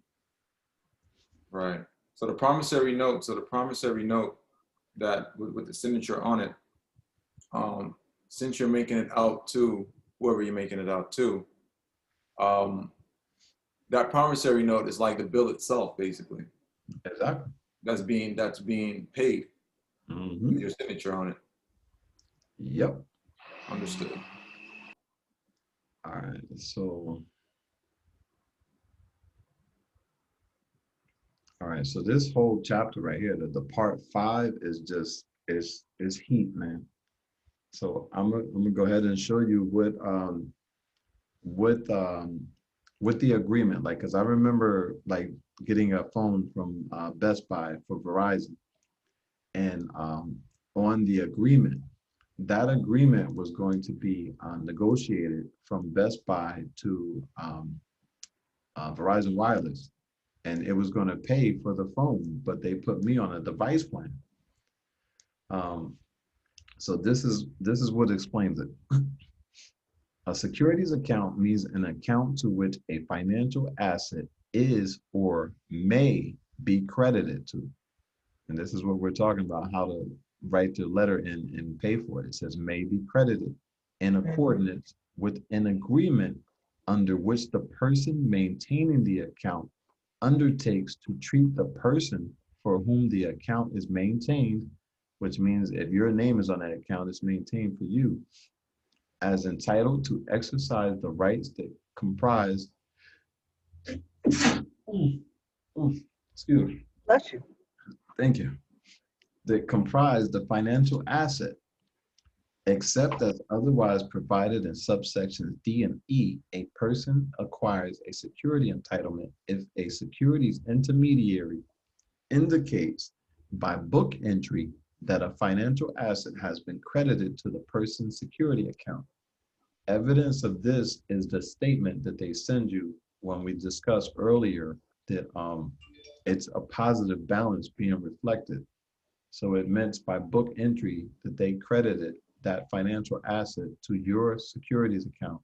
Right. So the promissory note. That with the signature on it, since you're making it out to whoever you're making it out to, that promissory note is like the bill itself, basically. Exactly. That's being paid with your signature on it. Yep. Understood. All right. So. All right, so this whole chapter right here, the part 5 is just is heat, man. So I'm gonna go ahead and show you with the agreement, like, because I remember like getting a phone from Best Buy for Verizon, and on the agreement, that agreement was going to be negotiated from Best Buy to Verizon Wireless. and it was going to pay for the phone, but they put me on a device plan. So this is what explains it. A securities account means an account to which a financial asset is or may be credited to. And this is what we're talking about, how to write the letter in and pay for it. It says may be credited in accordance with an agreement under which the person maintaining the account undertakes to treat the person for whom the account is maintained, which means if your name is on that account, it's maintained for you, as entitled to exercise the rights that comprise, excuse me, Bless you. thank you, that comprise the financial asset, except as otherwise provided in subsections D and E. A person acquires a security entitlement if a securities intermediary indicates by book entry that a financial asset has been credited to the person's security account. Evidence of this is the statement that they send you when we discussed earlier that it's a positive balance being reflected. So it meant by book entry that they credited that financial asset to your securities account.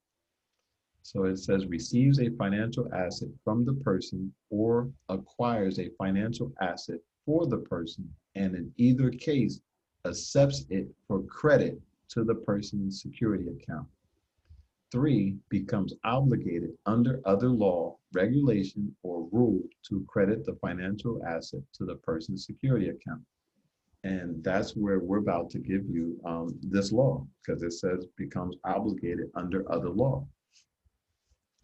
So it says receives a financial asset from the person or acquires a financial asset for the person, and in either case accepts it for credit to the person's security account. 3, becomes obligated under other law, regulation, or rule to credit the financial asset to the person's security account. And that's where we're about to give you this law, because it says becomes obligated under other law.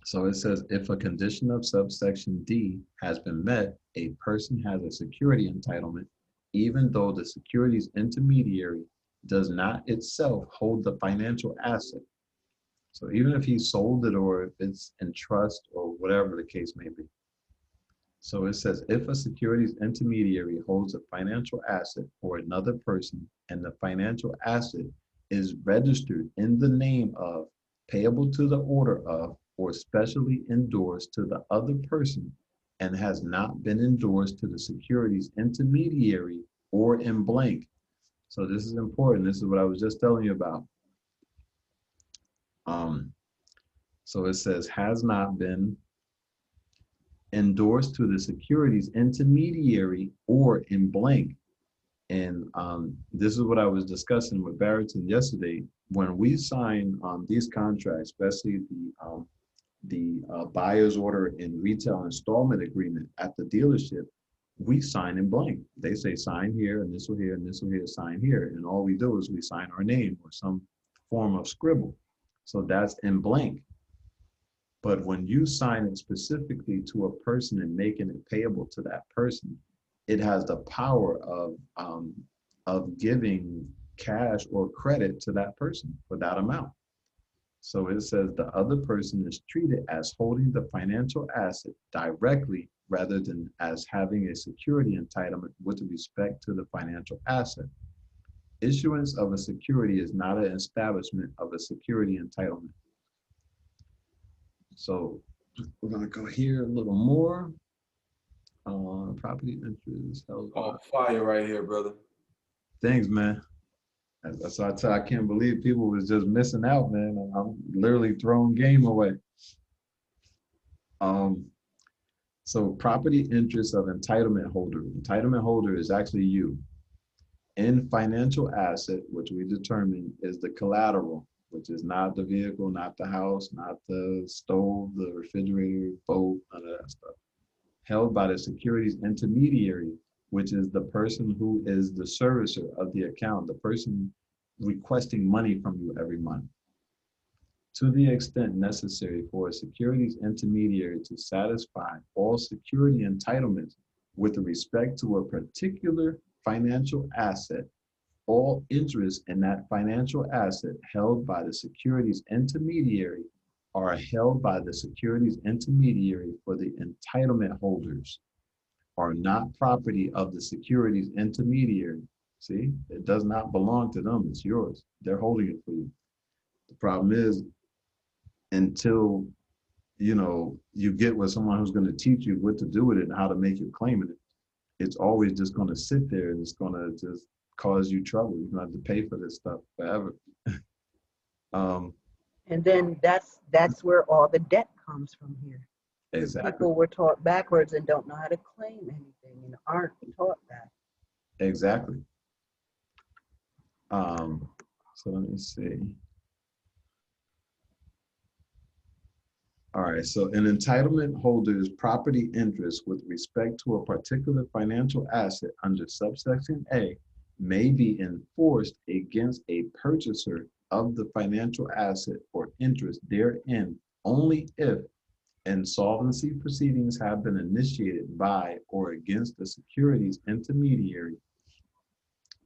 So it says if a condition of subsection D has been met, a person has a security entitlement, even though the securities intermediary does not itself hold the financial asset. So even if he sold it or if it's in trust or whatever the case may be. So it says if a securities intermediary holds a financial asset for another person and the financial asset is registered in the name of, payable to the order of, or specially endorsed to the other person and has not been endorsed to the securities intermediary or in blank. So this is important. This is what I was just telling you about. So it says has not been endorsed to the securities intermediary or in blank. And this is what I was discussing with Barrington yesterday. When we sign these contracts, especially the buyer's order and retail installment agreement at the dealership, we sign in blank. They say sign here, initial here, initial here, sign here. And all we do is we sign our name or some form of scribble. So that's in blank. But when you sign it specifically to a person and making it payable to that person, it has the power of giving cash or credit to that person for that amount. So it says the other person is treated as holding the financial asset directly rather than as having a security entitlement with respect to the financial asset. Issuance of a security is not an establishment of a security entitlement. So we're going to go here a little more. Property interest held. Oh, fire right here, brother. Thanks, man. That's why I can't believe people was just missing out, man. I'm literally throwing game away. So property interest of entitlement holder. Entitlement holder is actually you. In financial asset, which we determine is the collateral, which is not the vehicle, not the house, not the stove, the refrigerator, boat, none of that stuff. Held by the securities intermediary, which is the person who is the servicer of the account, the person requesting money from you every month. To the extent necessary for a securities intermediary to satisfy all security entitlements with respect to a particular financial asset, all interest in that financial asset held by the securities intermediary are held by the securities intermediary for the entitlement holders, are not property of the securities intermediary. See, it does not belong to them, it's yours. They're holding it for you. The problem is, until you get with someone who's going to teach you what to do with it and how to make your claim in it, it's always just going to sit there and it's going to just cause you trouble. You're going to have to pay for this stuff forever. um, And then that's where all the debt comes from here. exactly. People were taught backwards and don't know how to claim anything and aren't taught that. Exactly. So let me see. All right, so an entitlement holder's property interest with respect to a particular financial asset under subsection A may be enforced against a purchaser of the financial asset or interest therein only if insolvency proceedings have been initiated by or against the securities intermediary.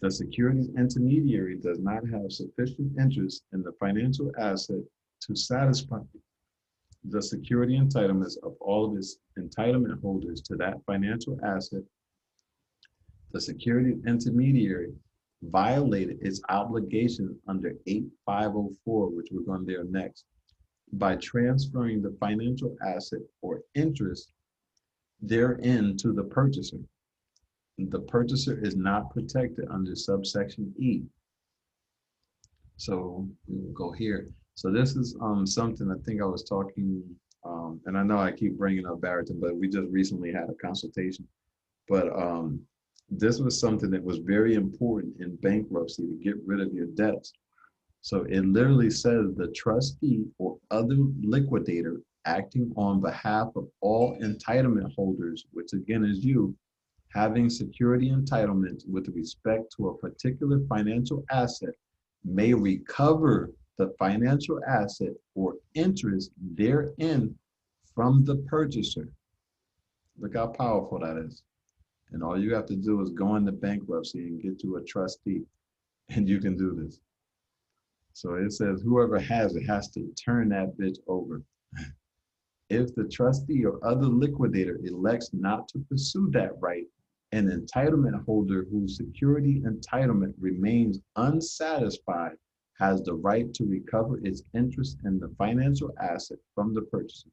The securities intermediary does not have sufficient interest in the financial asset to satisfy the security entitlements of all of its entitlement holders to that financial asset. The security intermediary violated its obligation under 8504, which we're going there next, by transferring the financial asset or interest therein to the purchaser. The purchaser is not protected under subsection E. So we will go here. So this is something I think I was talking, and I know I keep bringing up Barrington, but we just recently had a consultation. But this was something that was very important in bankruptcy to get rid of your debts. So it literally says the trustee or other liquidator acting on behalf of all entitlement holders, which again is you, having security entitlements with respect to a particular financial asset, may recover the financial asset or interest therein from the purchaser. Look how powerful that is. And all you have to do is go into bankruptcy and get you a trustee, and you can do this. So it says whoever has it has to turn that bitch over. If the trustee or other liquidator elects not to pursue that right, an entitlement holder whose security entitlement remains unsatisfied has the right to recover its interest in the financial asset from the purchaser.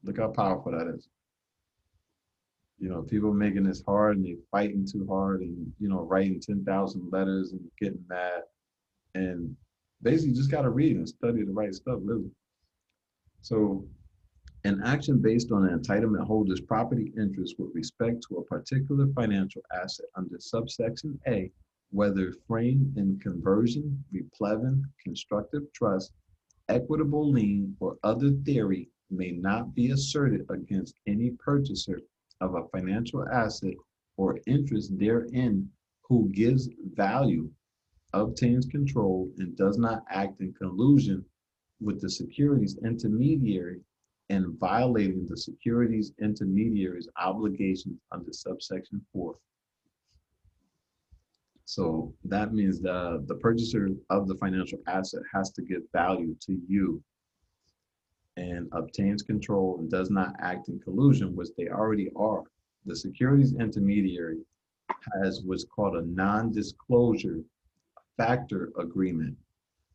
Look how powerful that is. People making this hard and they fighting too hard and, writing 10,000 letters and getting mad. And basically just got to read and study the right stuff, really. So an action based on an entitlement holder's property interest with respect to a particular financial asset under subsection A, whether framed in conversion, replevin, constructive trust, equitable lien, or other theory, may not be asserted against any purchaser of a financial asset or interest therein who gives value, obtains control, and does not act in collusion with the securities intermediary and violating the securities intermediary's obligations under subsection 4. So that means the purchaser of the financial asset has to give value to you and obtains control and does not act in collusion, which they already are. The securities intermediary has what's called a non-disclosure factor agreement,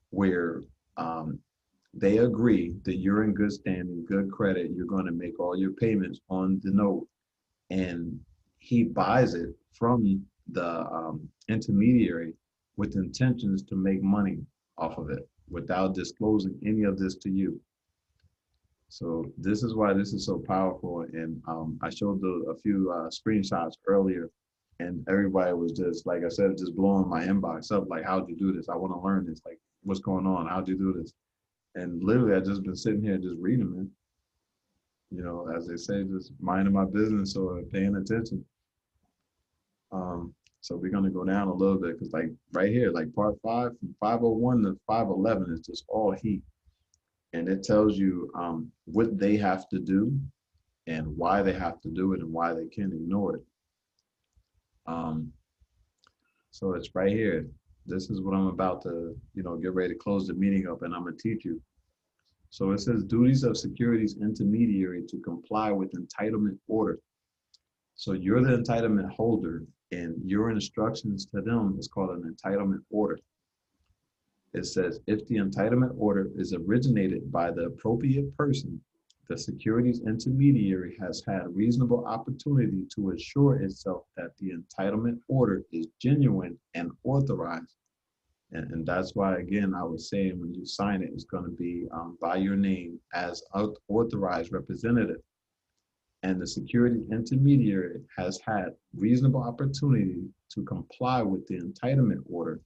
where they agree that you're in good standing, good credit, you're going to make all your payments on the note, and he buys it from the intermediary with intentions to make money off of it without disclosing any of this to you. So this is why this is so powerful. And I showed a few screenshots earlier, and everybody was just, like I said, just blowing my inbox up, like, how'd you do this? I want to learn this. Like, what's going on? How'd you do this? And literally, I just been sitting here just reading, man. As they say, just minding my business or paying attention. So we're gonna go down a little bit because, like, right here, like part 5 from 501 to 511 is just all heat, and it tells you what they have to do and why they have to do it and why they can't ignore it. So it's right here. This is what I'm about to, get ready to close the meeting up, and I'm gonna teach you. So it says duties of securities intermediary to comply with entitlement order. So you're the entitlement holder, and your instructions to them is called an entitlement order. It says if the entitlement order is originated by the appropriate person the securities intermediary has had reasonable opportunity to assure itself that the entitlement order is genuine and authorized. And that's why, again, I was saying when you sign it, it's going to be by your name as authorized representative. And the security intermediary has had reasonable opportunity to comply with the entitlement order.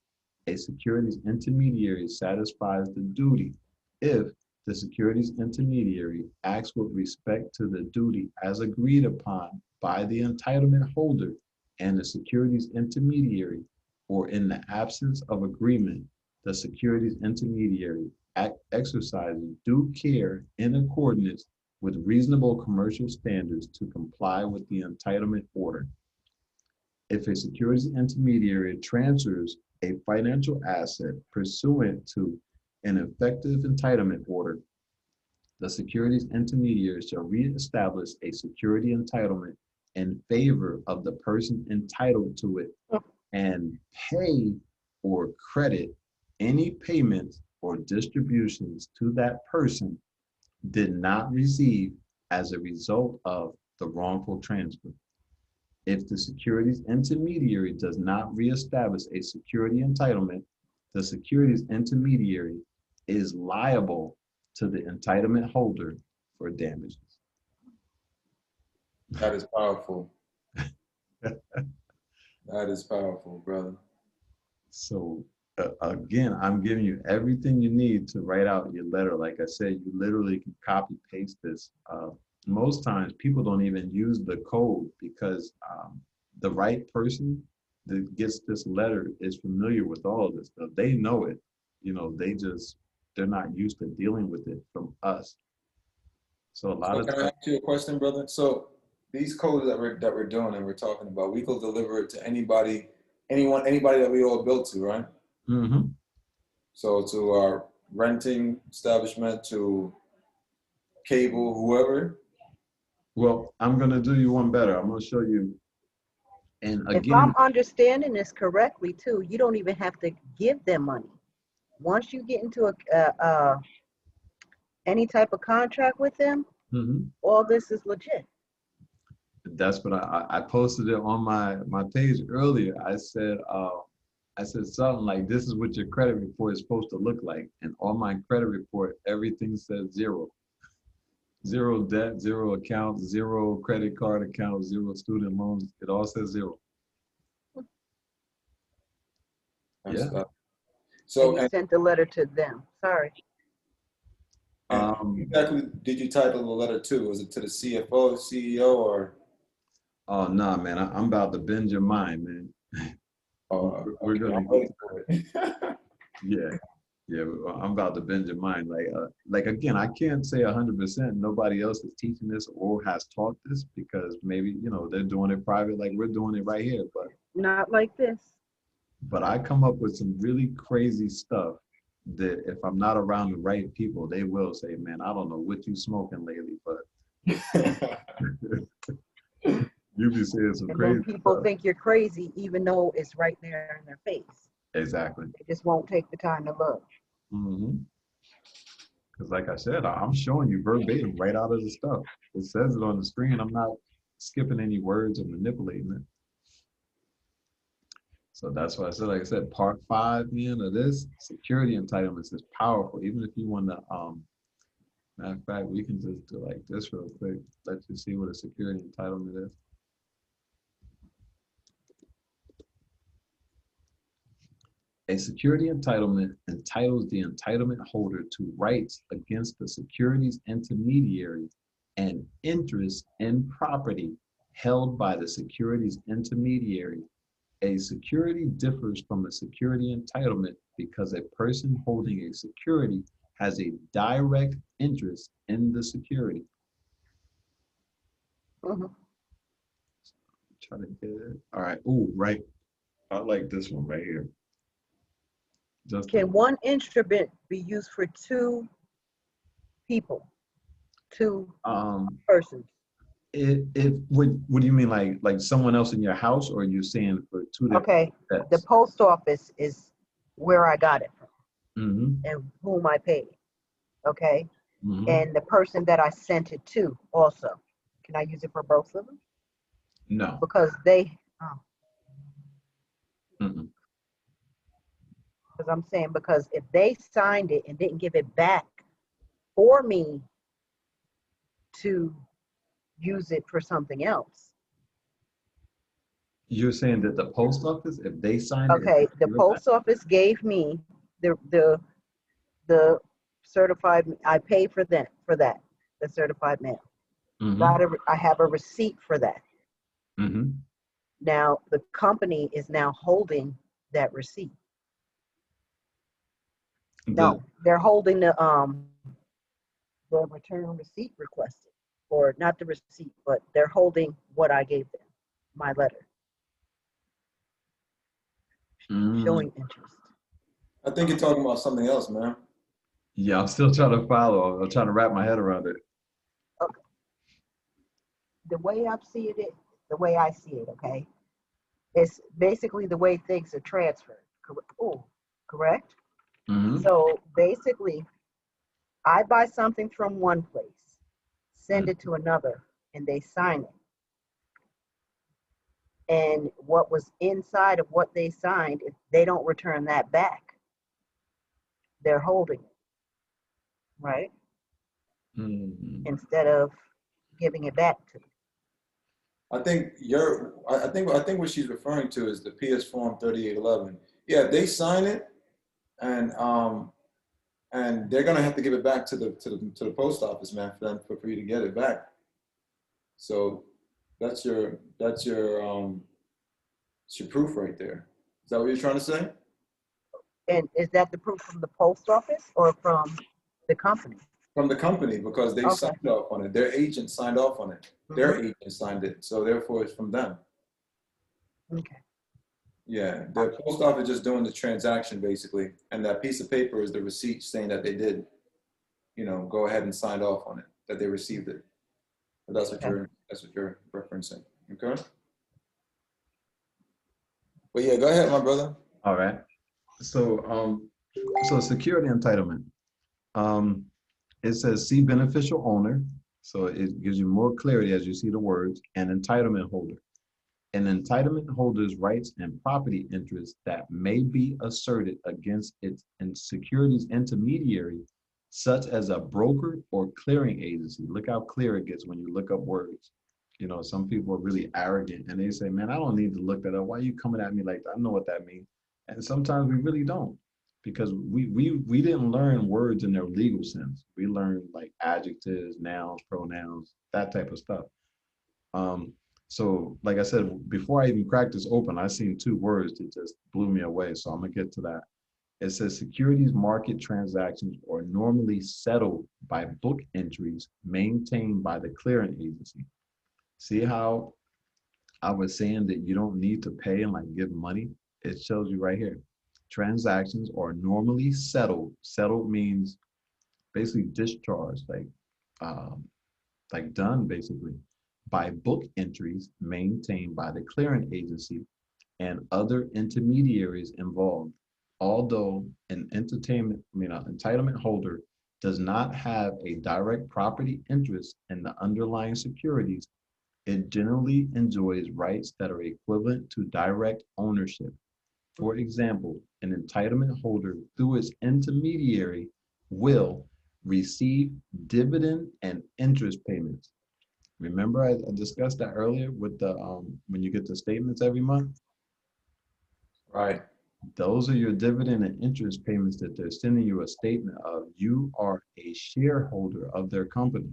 A securities intermediary satisfies the duty if the securities intermediary acts with respect to the duty as agreed upon by the entitlement holder and the securities intermediary, or in the absence of agreement, the securities intermediary exercises due care in accordance with reasonable commercial standards to comply with the entitlement order. If a securities intermediary transfers a financial asset pursuant to an effective entitlement order, the securities intermediary shall reestablish a security entitlement in favor of the person entitled to it and pay or credit any payments or distributions to that person did not receive as a result of the wrongful transfer. If the securities intermediary does not reestablish a security entitlement, the securities intermediary is liable to the entitlement holder for damages. That is powerful. That is powerful, brother. So again, I'm giving you everything you need to write out your letter. Like I said, you literally can copy paste this. Most times people don't even use the code because the right person that gets this letter is familiar with all of this stuff. They know it. You know, they're not used to dealing with it from us. So a lot of Can I times, ask you a question, brother? So these codes that we're doing and we're talking about, we could deliver it to anybody that we all built to, right? mm-hmm. So to our renting establishment, to cable, whoever. Well, I'm gonna do you one better. I'm gonna show you. And If again, I'm understanding this correctly too, you don't even have to give them money. Once you get into any type of contract with them, mhm, all this is legit. that's what I posted it on my page earlier. I said something like, this is what your credit report is supposed to look like. And on my credit report, everything says zero. Zero debt, zero accounts, zero credit card accounts, zero student loans. It all says zero. Yeah. And So, you sent the letter to them. Sorry. exactly did you title the letter to? Was it to the CFO, CEO, or? Oh nah, man, I'm about to bend your mind, man. We're Okay, gonna I'm waiting for it. yeah, I'm about to bend your mind. Like again, I can't say 100% nobody else is teaching this or has taught this, because maybe, you know, they're doing it private like we're doing it right here. Not like this. But I come up with some really crazy stuff that if I'm not around the right people, they will say, man, I don't know what you smoking lately, but you be saying some And crazy then people stuff. think you're crazy, even though it's right there in their face. Exactly. They just won't take the time to look. Mm-hmm. Because like I said, I'm showing you verbatim right out of the stuff. It says it on the screen. I'm not skipping any words or manipulating it. So that's why I said, like I said, part 5, man, of this security entitlements is powerful. Even if you want to, matter of fact, we can just do like this real quick. Let you see what a security entitlement is. A security entitlement entitles the entitlement holder to rights against the securities intermediary and interest in property held by the securities intermediary. A security differs from a security entitlement because a person holding a security has a direct interest in the security. Mm-hmm. Try to get it. All right. Ooh, right. I like this one right here. Just Can one instrument be used for 2 people, 2 persons? What do you mean, like someone else in your house, or are you saying for 2 different Okay, debts? the post office is where I got it from Mm-hmm. and whom I paid. Okay, Mhm. and the person that I sent it to also. Can I use it for both of them? No. Because they, Mm-mm. because I'm saying, because if they signed it and didn't give it back for me to use it for something else. You're saying that the post office, if they sign it, Okay, the give it back? post office gave me the certified, I paid for that, the certified mail. I have a receipt for that. Mm-hmm. Now the company is now holding that receipt. No, they're holding the return receipt requested, or not the receipt, but they're holding what I gave them, my letter showing interest. I think you're talking about something else, man. Yeah, I'm still trying to follow. I'm trying to wrap my head around it. Okay. The way I see it, okay, it's basically the way things are transferred. Correct? Mm-hmm. So basically, I buy something from one place, send it to another, and they sign it. And what was inside of what they signed, if they don't return that back, they're holding it, right? Mm-hmm. Instead of giving it back to me. I think what she's referring to is the PS Form 3811. Yeah, they sign it, and they're gonna have to give it back to the post office, man, for you to get it back. So that's your it's your proof right there. Is that what you're trying to say? And is that the proof from the post office or from the company? From the company, because they Okay. signed off on it. Their agent signed off on it. Their Mhm. agent signed it. So therefore it's from them. Okay. Yeah. The post office just doing the transaction basically. And that piece of paper is the receipt saying that they did, go ahead and signed off on it, that they received it. But that's what you're referencing. Okay. But yeah, go ahead, my brother. All right. So security entitlement. Um, it says see beneficial owner. So it gives you more clarity as you see the words, and entitlement holder. An entitlement holder's rights and property interests that may be asserted against its and securities intermediary, such as a broker or clearing agency. Look how clear it gets when you look up words. Some people are really arrogant and they say, man, I don't need to look that up. Why are you coming at me like that? I know what that means. And sometimes we really don't, because we didn't learn words in their legal sense. We learned like adjectives, nouns, pronouns, that type of stuff. So like I said, before I even cracked this open, I seen two words that just blew me away. So I'm gonna get to that. It says securities market transactions are normally settled by book entries maintained by the clearing agency. See how I was saying that you don't need to pay and like give money? It shows you right here. Transactions are normally settled. Settled means basically discharged, like done basically by book entries maintained by the clearing agency and other intermediaries involved. Although an entitlement holder does not have a direct property interest in the underlying securities, it generally enjoys rights that are equivalent to direct ownership. For example, an entitlement holder through its intermediary will receive dividend and interest payments. Remember, I discussed that earlier with the when you get the statements every month. Right. Those are your dividend and interest payments that they're sending you a statement of. You are a shareholder of their company.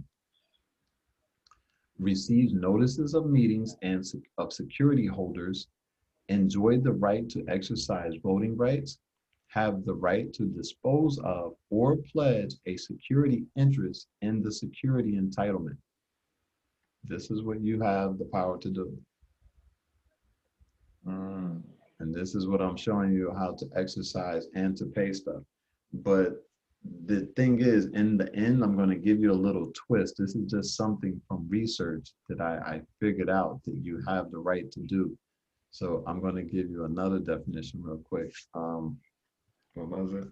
Receives notices of meetings and of security holders. Enjoy the right to exercise voting rights. Have the right to dispose of or pledge a security interest in the security entitlement. This is what you have the power to do. And this is what I'm showing you how to exercise and to pay stuff. But the thing is, in the end, I'm going to give you a little twist. This is just something from research that I figured out that you have the right to do. So I'm going to give you another definition real quick. What was it?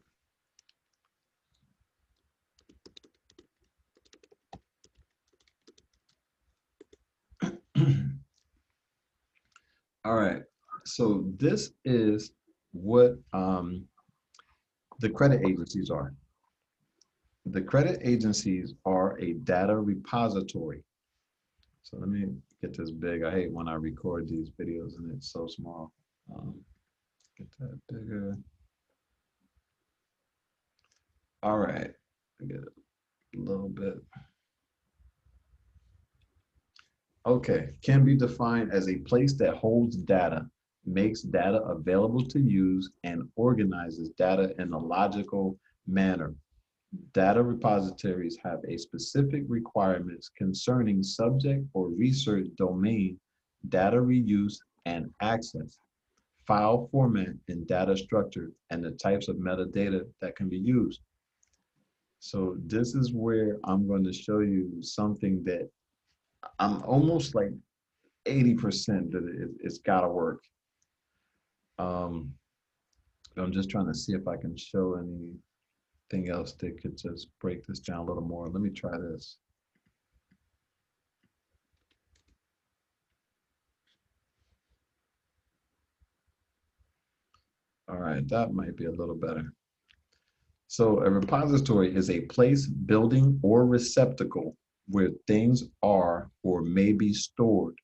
All right. So this is what the credit agencies are. The credit agencies are a data repository. So let me get this big. I hate when I record these videos and it's so small. Get that bigger. All right. Get it a little bit. Okay. Can be defined as a place that holds data, makes data available to use, and organizes data in a logical manner. Data repositories have a specific requirements concerning subject or research domain, data reuse and access, file format and data structure, and the types of metadata that can be used. So this is where I'm going to show you something that I'm almost like 80% that it's got to work. I'm just trying to see if I can show anything else that could just break this down a little more. Let me try this. All right, that might be a little better. So a repository is a place, building, or receptacle where things are or may be stored.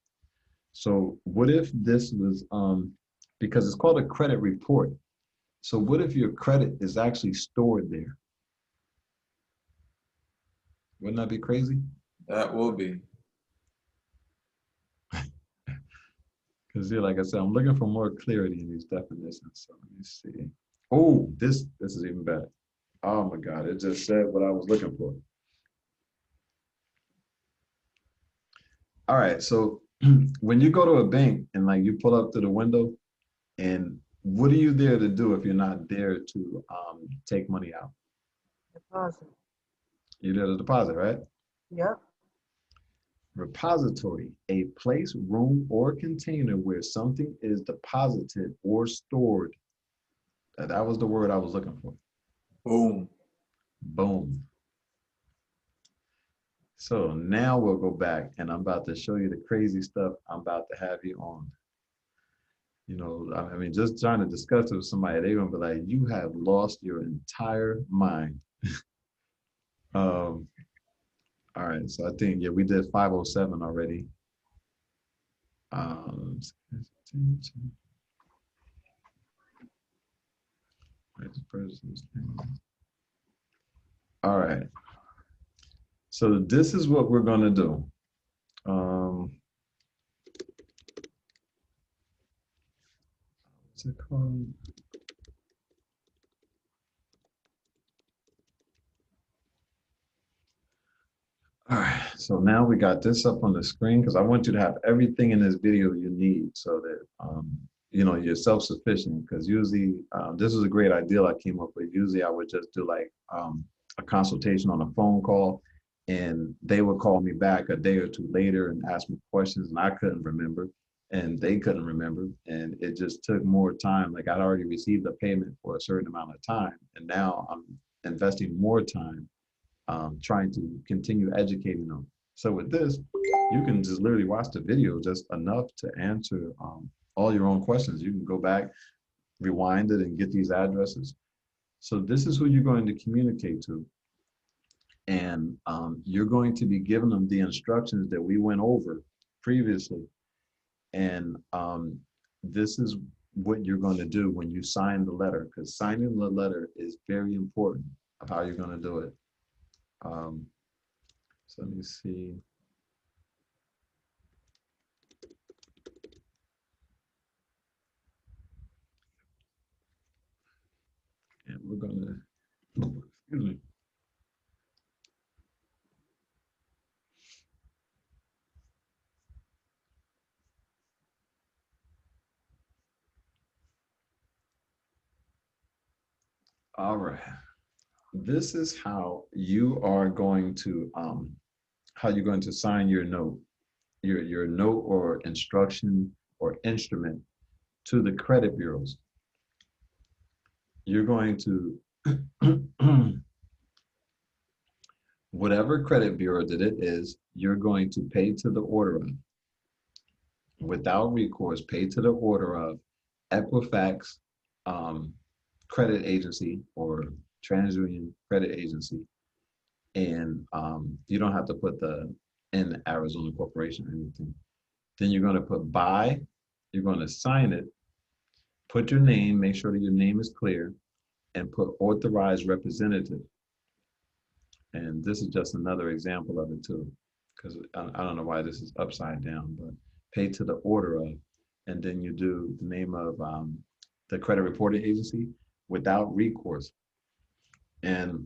So what if this was, because it's called a credit report. So what if your credit is actually stored there? Wouldn't that be crazy? That will be. Because yeah, like I said, I'm looking for more clarity in these definitions. So let me see. Oh, this is even better. Oh my God, it just said what I was looking for. All right, so when you go to a bank and like you pull up to the window, and what are you there to do if you're not there to take money out? Deposit. You're there to deposit, right? Yep. Repository, a place, room, or container where something is deposited or stored. That was the word I was looking for. Boom. Boom. So now we'll go back and I'm about to show you the crazy stuff I'm about to have you on. You know, I mean, just trying to discuss it with somebody, they're gonna be like, you have lost your entire mind. All right, so I think, yeah, we did 507 already. All right, so this is what we're gonna do. What's it called? All right, so now we got this up on the screen because I want you to have everything in this video you need so that you know, you're self-sufficient. Because usually, this is a great idea I came up with. Usually, I would just do like a consultation on a phone call, and they would call me back a day or two later and ask me questions, and I couldn't remember, and they couldn't remember, and it just took more time. Like I'd already received a payment for a certain amount of time, and now I'm investing more time trying to continue educating them. So with this, you can just literally watch the video just enough to answer all your own questions. You can go back, rewind it, and get these addresses. So this is who you're going to communicate to. And you're going to be giving them the instructions that we went over previously. And this is what you're going to do when you sign the letter, because signing the letter is very important of how you're going to do it. So let me see. And we're gonna, excuse me. All right. This is how you are going to sign your note, your note or instruction or instrument to the credit bureaus. You're going to whatever credit bureau that it is, you're going to pay to the order of. without recourse, paid to the order of Equifax Credit Agency or TransUnion Credit Agency, and you don't have to put the in Arizona Corporation or anything. Then you're going to put by, you're going to sign it, put your name, make sure that your name is clear, and put authorized representative. And this is just another example of it too, because I don't know why this is upside down, but pay to the order of, and then you do the name of the credit reporting agency without recourse. And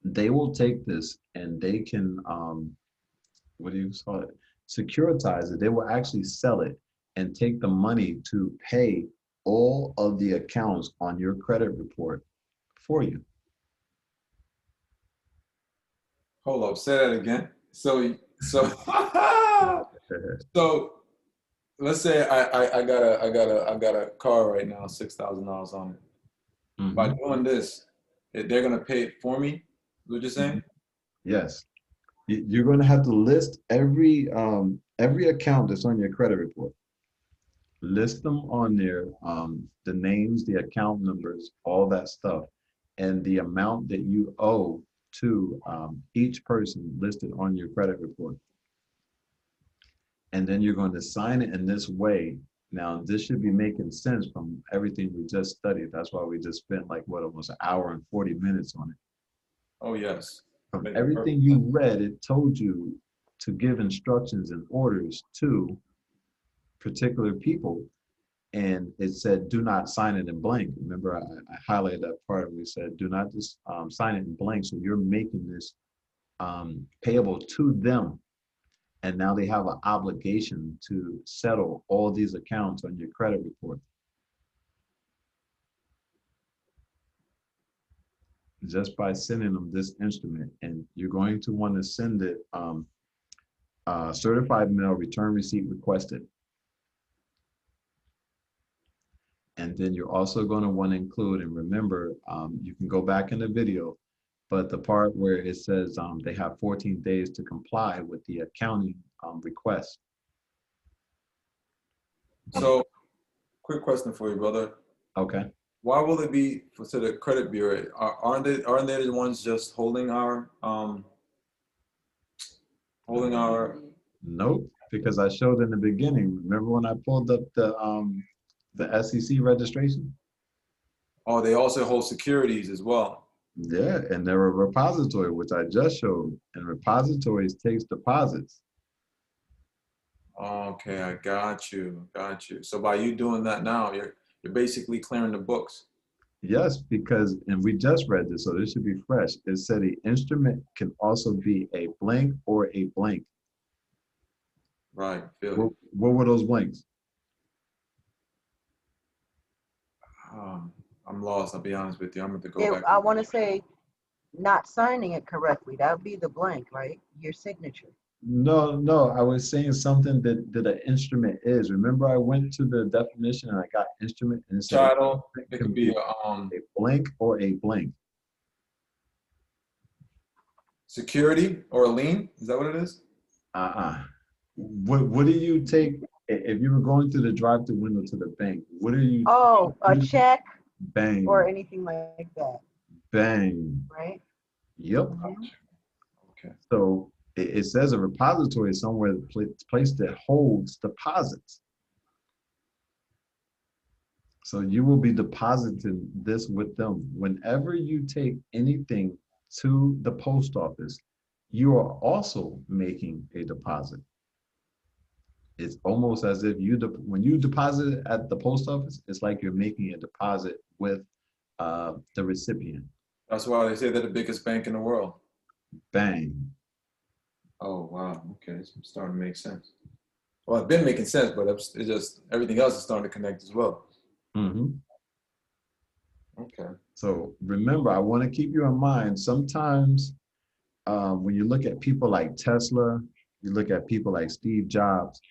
they will take this and they can, what do you call it? Securitize it. They will actually sell it and take the money to pay all of the accounts on your credit report for you. Hold up, say that again. So so let's say I got a car right now, $6,000 on it. By doing this, they're gonna pay it for me. What you're saying? Yes. You're going to have to list every account that's on your credit report. List them on there, the names, the account numbers, all that stuff, and the amount that you owe to each person listed on your credit report. And then you're going to sign it in this way. Now, this should be making sense from everything we just studied. That's why we just spent like, what, almost an hour and 40 minutes on it. Oh, yes. From everything you read, it told you to give instructions and orders to particular people. And it said, do not sign it in blank. Remember, I highlighted that part and we said, do not just sign it in blank. So you're making this payable to them. And now they have an obligation to settle all these accounts on your credit report. Just by sending them this instrument. And you're going to want to send it certified mail, return receipt requested. And then you're also going to want to include, and remember, you can go back in the video, but the part where it says they have 14 days to comply with the accounting request. So, quick question for you, brother. Okay. Why will it be to the credit bureau? Aren't they the ones just holding our Nope, because I showed in the beginning. Remember when I pulled up the SEC registration? Oh, they also hold securities as well. Yeah, and they're a repository, which I just showed, and repositories takes deposits. Okay, I got you. So by you doing that now, you're basically clearing the books. Yes, because, and we just read this, so this should be fresh. It said the instrument can also be a blank or a blank. Right, What were those blanks? I'm lost, I'll be honest with you. I'm going to go back. I want to say not signing it correctly. That would be the blank, right? Your signature. No, I was saying something that an instrument is. Remember, I went to the definition and I got instrument and it said Title, it could be a blank or a blank. Security or a lien. Is that what it is? What do you take if you were going through the drive-through window to the bank? What are you? Oh, a check. Bang. Or anything like that. Bang. Right? Yep. Okay. So it says a repository is somewhere, place that holds deposits. So you will be depositing this with them. Whenever you take anything to the post office, you are also making a deposit. It's almost as if when you deposit at the post office, it's like you're making a deposit with the recipient. That's why they say they're the biggest bank in the world. Bang. Oh, wow. Okay, it's starting to make sense. Well, it's been making sense, but it's just everything else is starting to connect as well. Mm-hmm. Okay. So remember, I want to keep you in mind, sometimes when you look at people like Tesla, you look at people like Steve Jobs,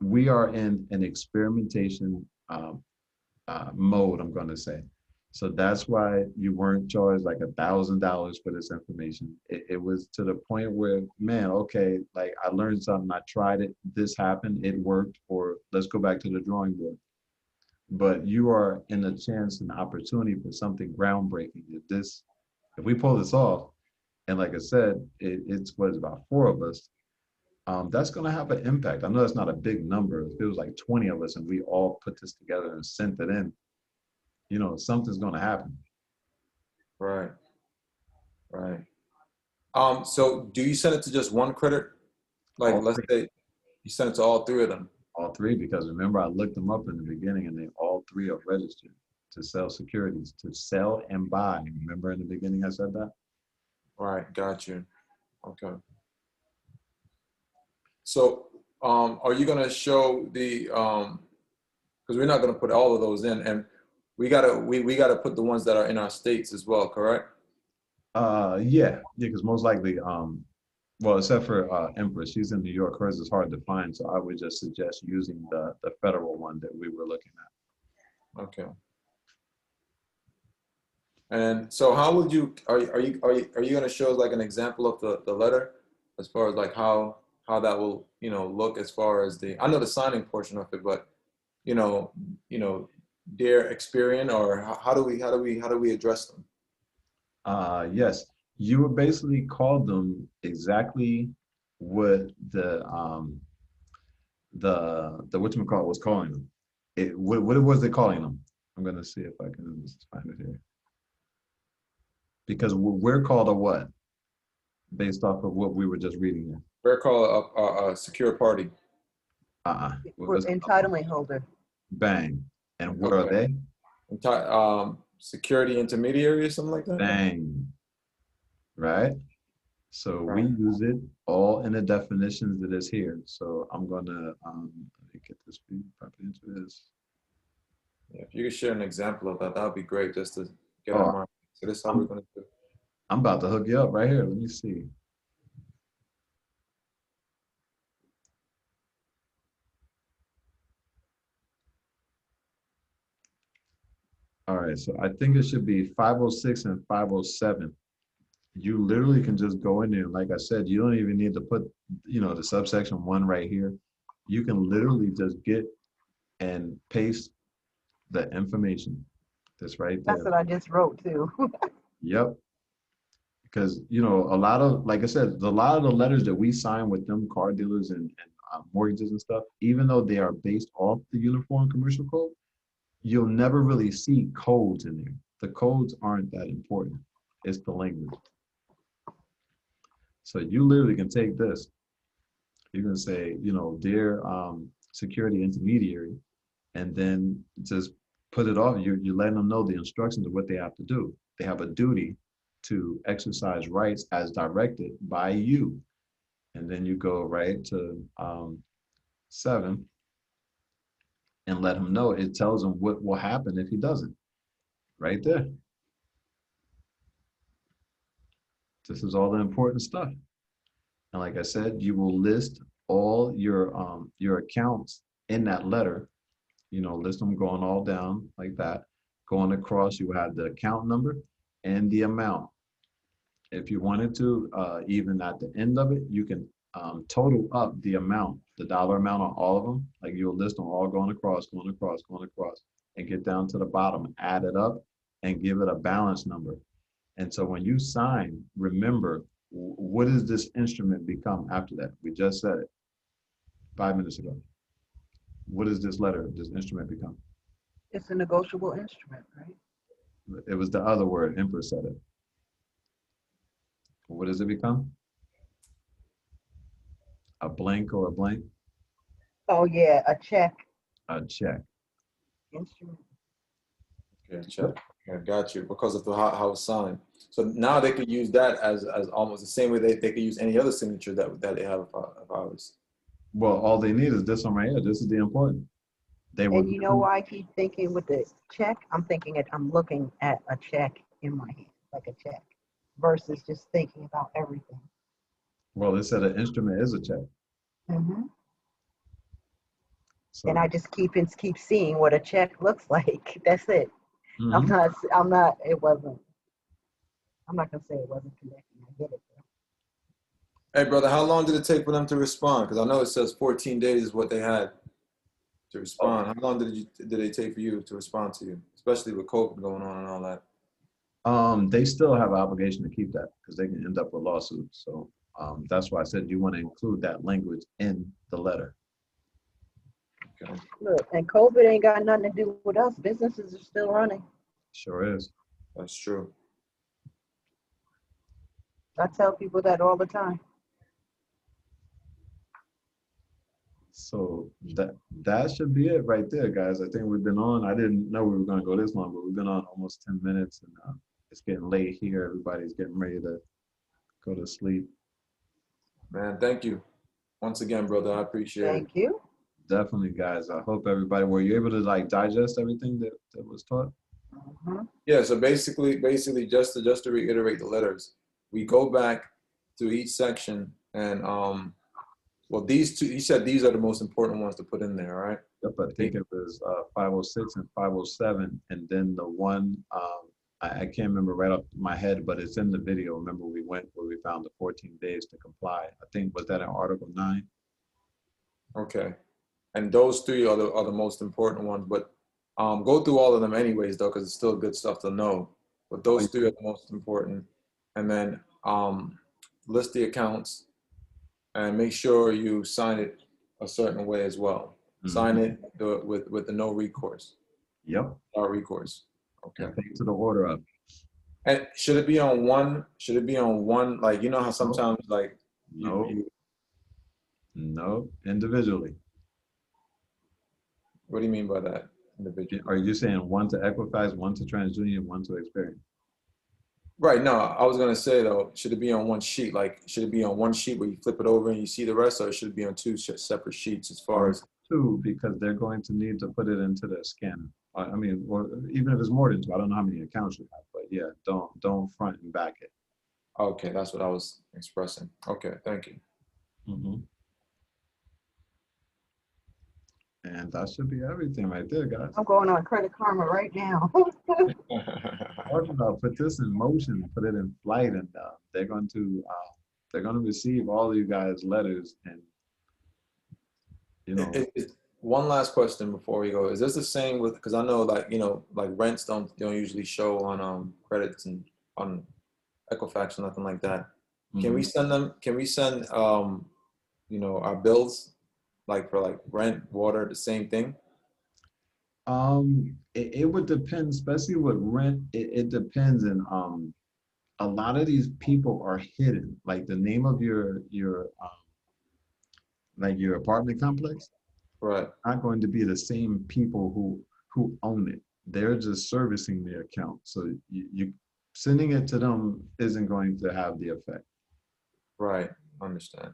we are in an experimentation mode, I'm going to say. So that's why you weren't charged like $1,000 for this information. It was to the point where, man, okay, like I learned something, I tried it, this happened, it worked, or let's go back to the drawing board. But you are in a chance and opportunity for something groundbreaking. If we pull this off, and like I said, it's what is about 4 of us, that's going to have an impact. I know that's not a big number. If it was like 20 of us and we all put this together and sent it in, something's going to happen. Right. Right. So do you send it to just one creditor? Like, All let's three. say you send it to all 3 of them. All three, because remember, I looked them up in the beginning and they all 3 are registered to sell securities, to sell and buy. Remember in the beginning I said that? Right. Got you. Okay. So, are you gonna show the, because we're not gonna put all of those in, and we gotta put the ones that are in our states as well, correct? Yeah, because most likely, well, except for Empress, she's in New York. Hers is hard to find, so I would just suggest using the federal one that we were looking at. Okay. And so, how would you are you gonna show like an example of the letter, as far as like how that will look, as far as I know the signing portion of it, but you know their Experian, or how do we address them? Yes, you would basically call them exactly what the whatchamacallit was calling them. What was they calling them? I'm gonna see if I can just find it here. Because we're called a what? Based off of what we were just reading here. We're called a secure party. For entitlement holder. Bang. And what are they? Security intermediary or something like that. Bang. Right? So we Right. use it all in the definitions that is here. So I'm gonna let me get this properly into this. Yeah, if you could share an example of that, that would be great, just to get Oh, our mind. So this is how we're gonna do. I'm about to hook you up right here. Let me see. All right, so I think it should be 506 and 507. You literally can just go in there. Like I said, you don't even need to put, the subsection 1 right here. You can literally just get and paste the information that's right That's there. what I just wrote too. Yep. Because, a lot of, like I said, a lot of the letters that we sign with them car dealers and mortgages and stuff, even though they are based off the Uniform Commercial Code, you'll never really see codes in there. The codes aren't that important. It's the language. So you literally can take this. You can say, dear security intermediary, and then just put it off. You're letting them know the instructions of what they have to do. They have a duty to exercise rights as directed by you. And then you go right to 7 and let him know. It tells him what will happen if he doesn't. Right there. This is all the important stuff. And like I said, you will list all your accounts in that letter. List them going all down like that. Going across, you have the account number and the amount. If you wanted to, even at the end of it, you can total up the amount, the dollar amount on all of them. Like you'll list them all going across, and get down to the bottom, add it up, and give it a balance number. And so when you sign, remember, what does this instrument become after that? We just said it 5 minutes ago. What does this instrument become? It's a negotiable instrument, right? It was the other word, Emperor said it. What does it become? A blank or a blank? Oh yeah, a check A check. instrument. Okay, check. I got you, because of how it's signed. So now they could use that as almost the same way they could use any other signature that they have of ours. Well, all they need is this one right here. This is the important. They will. And you know why I keep thinking with the check? I'm looking at a check in my hand, like a check, versus just thinking about everything. Well, they said an instrument is a check. Mm-hmm. So And I just keep seeing what a check looks like. That's it. I'm Mhm. not, I'm not, it wasn't, I'm not gonna say it wasn't connecting. I get it though. Hey, brother, how long did it take for them to respond? Because I know it says 14 days is what they had to respond. How long did they take for you to respond to you, especially with COVID going on and all that? They still have an obligation to keep that because they can end up with lawsuits. So that's why I said you want to include that language in the letter. Okay. Look, and COVID ain't got nothing to do with us. Businesses are still running. Sure is. That's true. I tell people that all the time. So that should be it right there, guys. I think we've been on. I didn't know we were going to go this long, but we've been on almost 10 minutes, and it's getting late here. Everybody's getting ready to go to sleep. Man, thank you. Once again, brother, I appreciate it. Thank you. Definitely, guys. I hope everybody were you able to like digest everything that was taught? Mhm. Yeah, so basically just to reiterate the letters, we go back to each section and well, these two, he said these are the most important ones to put in there, right? Yep, I think it was 506 and 507, and then the one I can't remember right off my head, but it's in the video. Remember, we went where we found the 14 days to comply. I think was that in Article 9? Okay. And those three are the most important ones, but go through all of them anyways, though, because it's still good stuff to know. But those three are the most important. And then list the accounts and make sure you sign it a certain way as well. Sign it with the no recourse, Yep. no recourse. Okay. And take to the order of. And should it be on one? Should it be on one? Like, you know how sometimes like No, you no, individually. what do you mean by that? Individual. Are you saying one to Equifax, one to TransUnion, one to Experian? Right. No, I was gonna say though, should it be on one sheet? Like, should it be on one sheet where you flip it over and you see the rest, or should it be on two separate sheets as far as? Two, because they're going to need to put it into their scanner. I mean, or even if it's more than two, I don't know how many accounts you have, but yeah, don't front and back it. Okay, that's what I was expressing. Okay, thank you. And that should be everything right there, guys. I'm going on Credit Karma right now. Talking about put this in motion, put it in flight, and they're going to receive all of you guys' letters, and you know, One last question before we go. Is this the same with, because I know like, like rents don't usually show on credits and on Equifax or nothing like that. Can we send them, our bills like for like rent, water, the same thing? it would depend, especially with rent. It depends, and a lot of these people are hidden, like the name of your like your apartment complex, Right. not going to be the same people who own it. They're just servicing the account. So you sending it to them isn't going to have the effect. Right. Understand.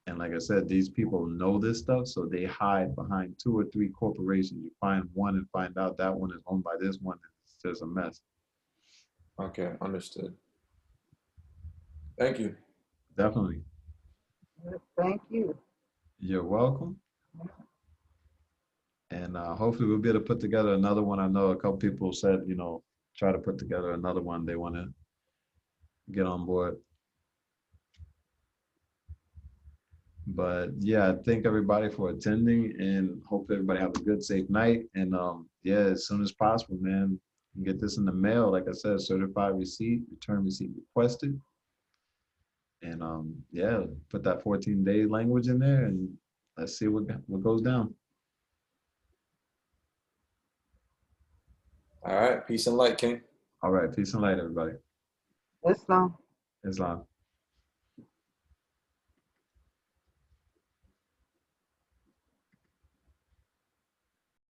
And like I said, these people know this stuff, so they hide behind 2 or 3 corporations. You find one and find out that one is owned by this one. It's just a mess. Okay, understood. Thank you. Definitely. Thank you. You're welcome. And hopefully we'll be able to put together another one. I know a couple people said, try to put together another one. They want to get on board. But yeah, thank everybody for attending, and hope everybody have a good, safe night. And yeah, as soon as possible, man, get this in the mail. Like I said, certified receipt, return receipt requested. And yeah, put that 14-day language in there, and let's see what goes down. All right. Peace and light, King. All right, peace and light, everybody. Islam. Islam.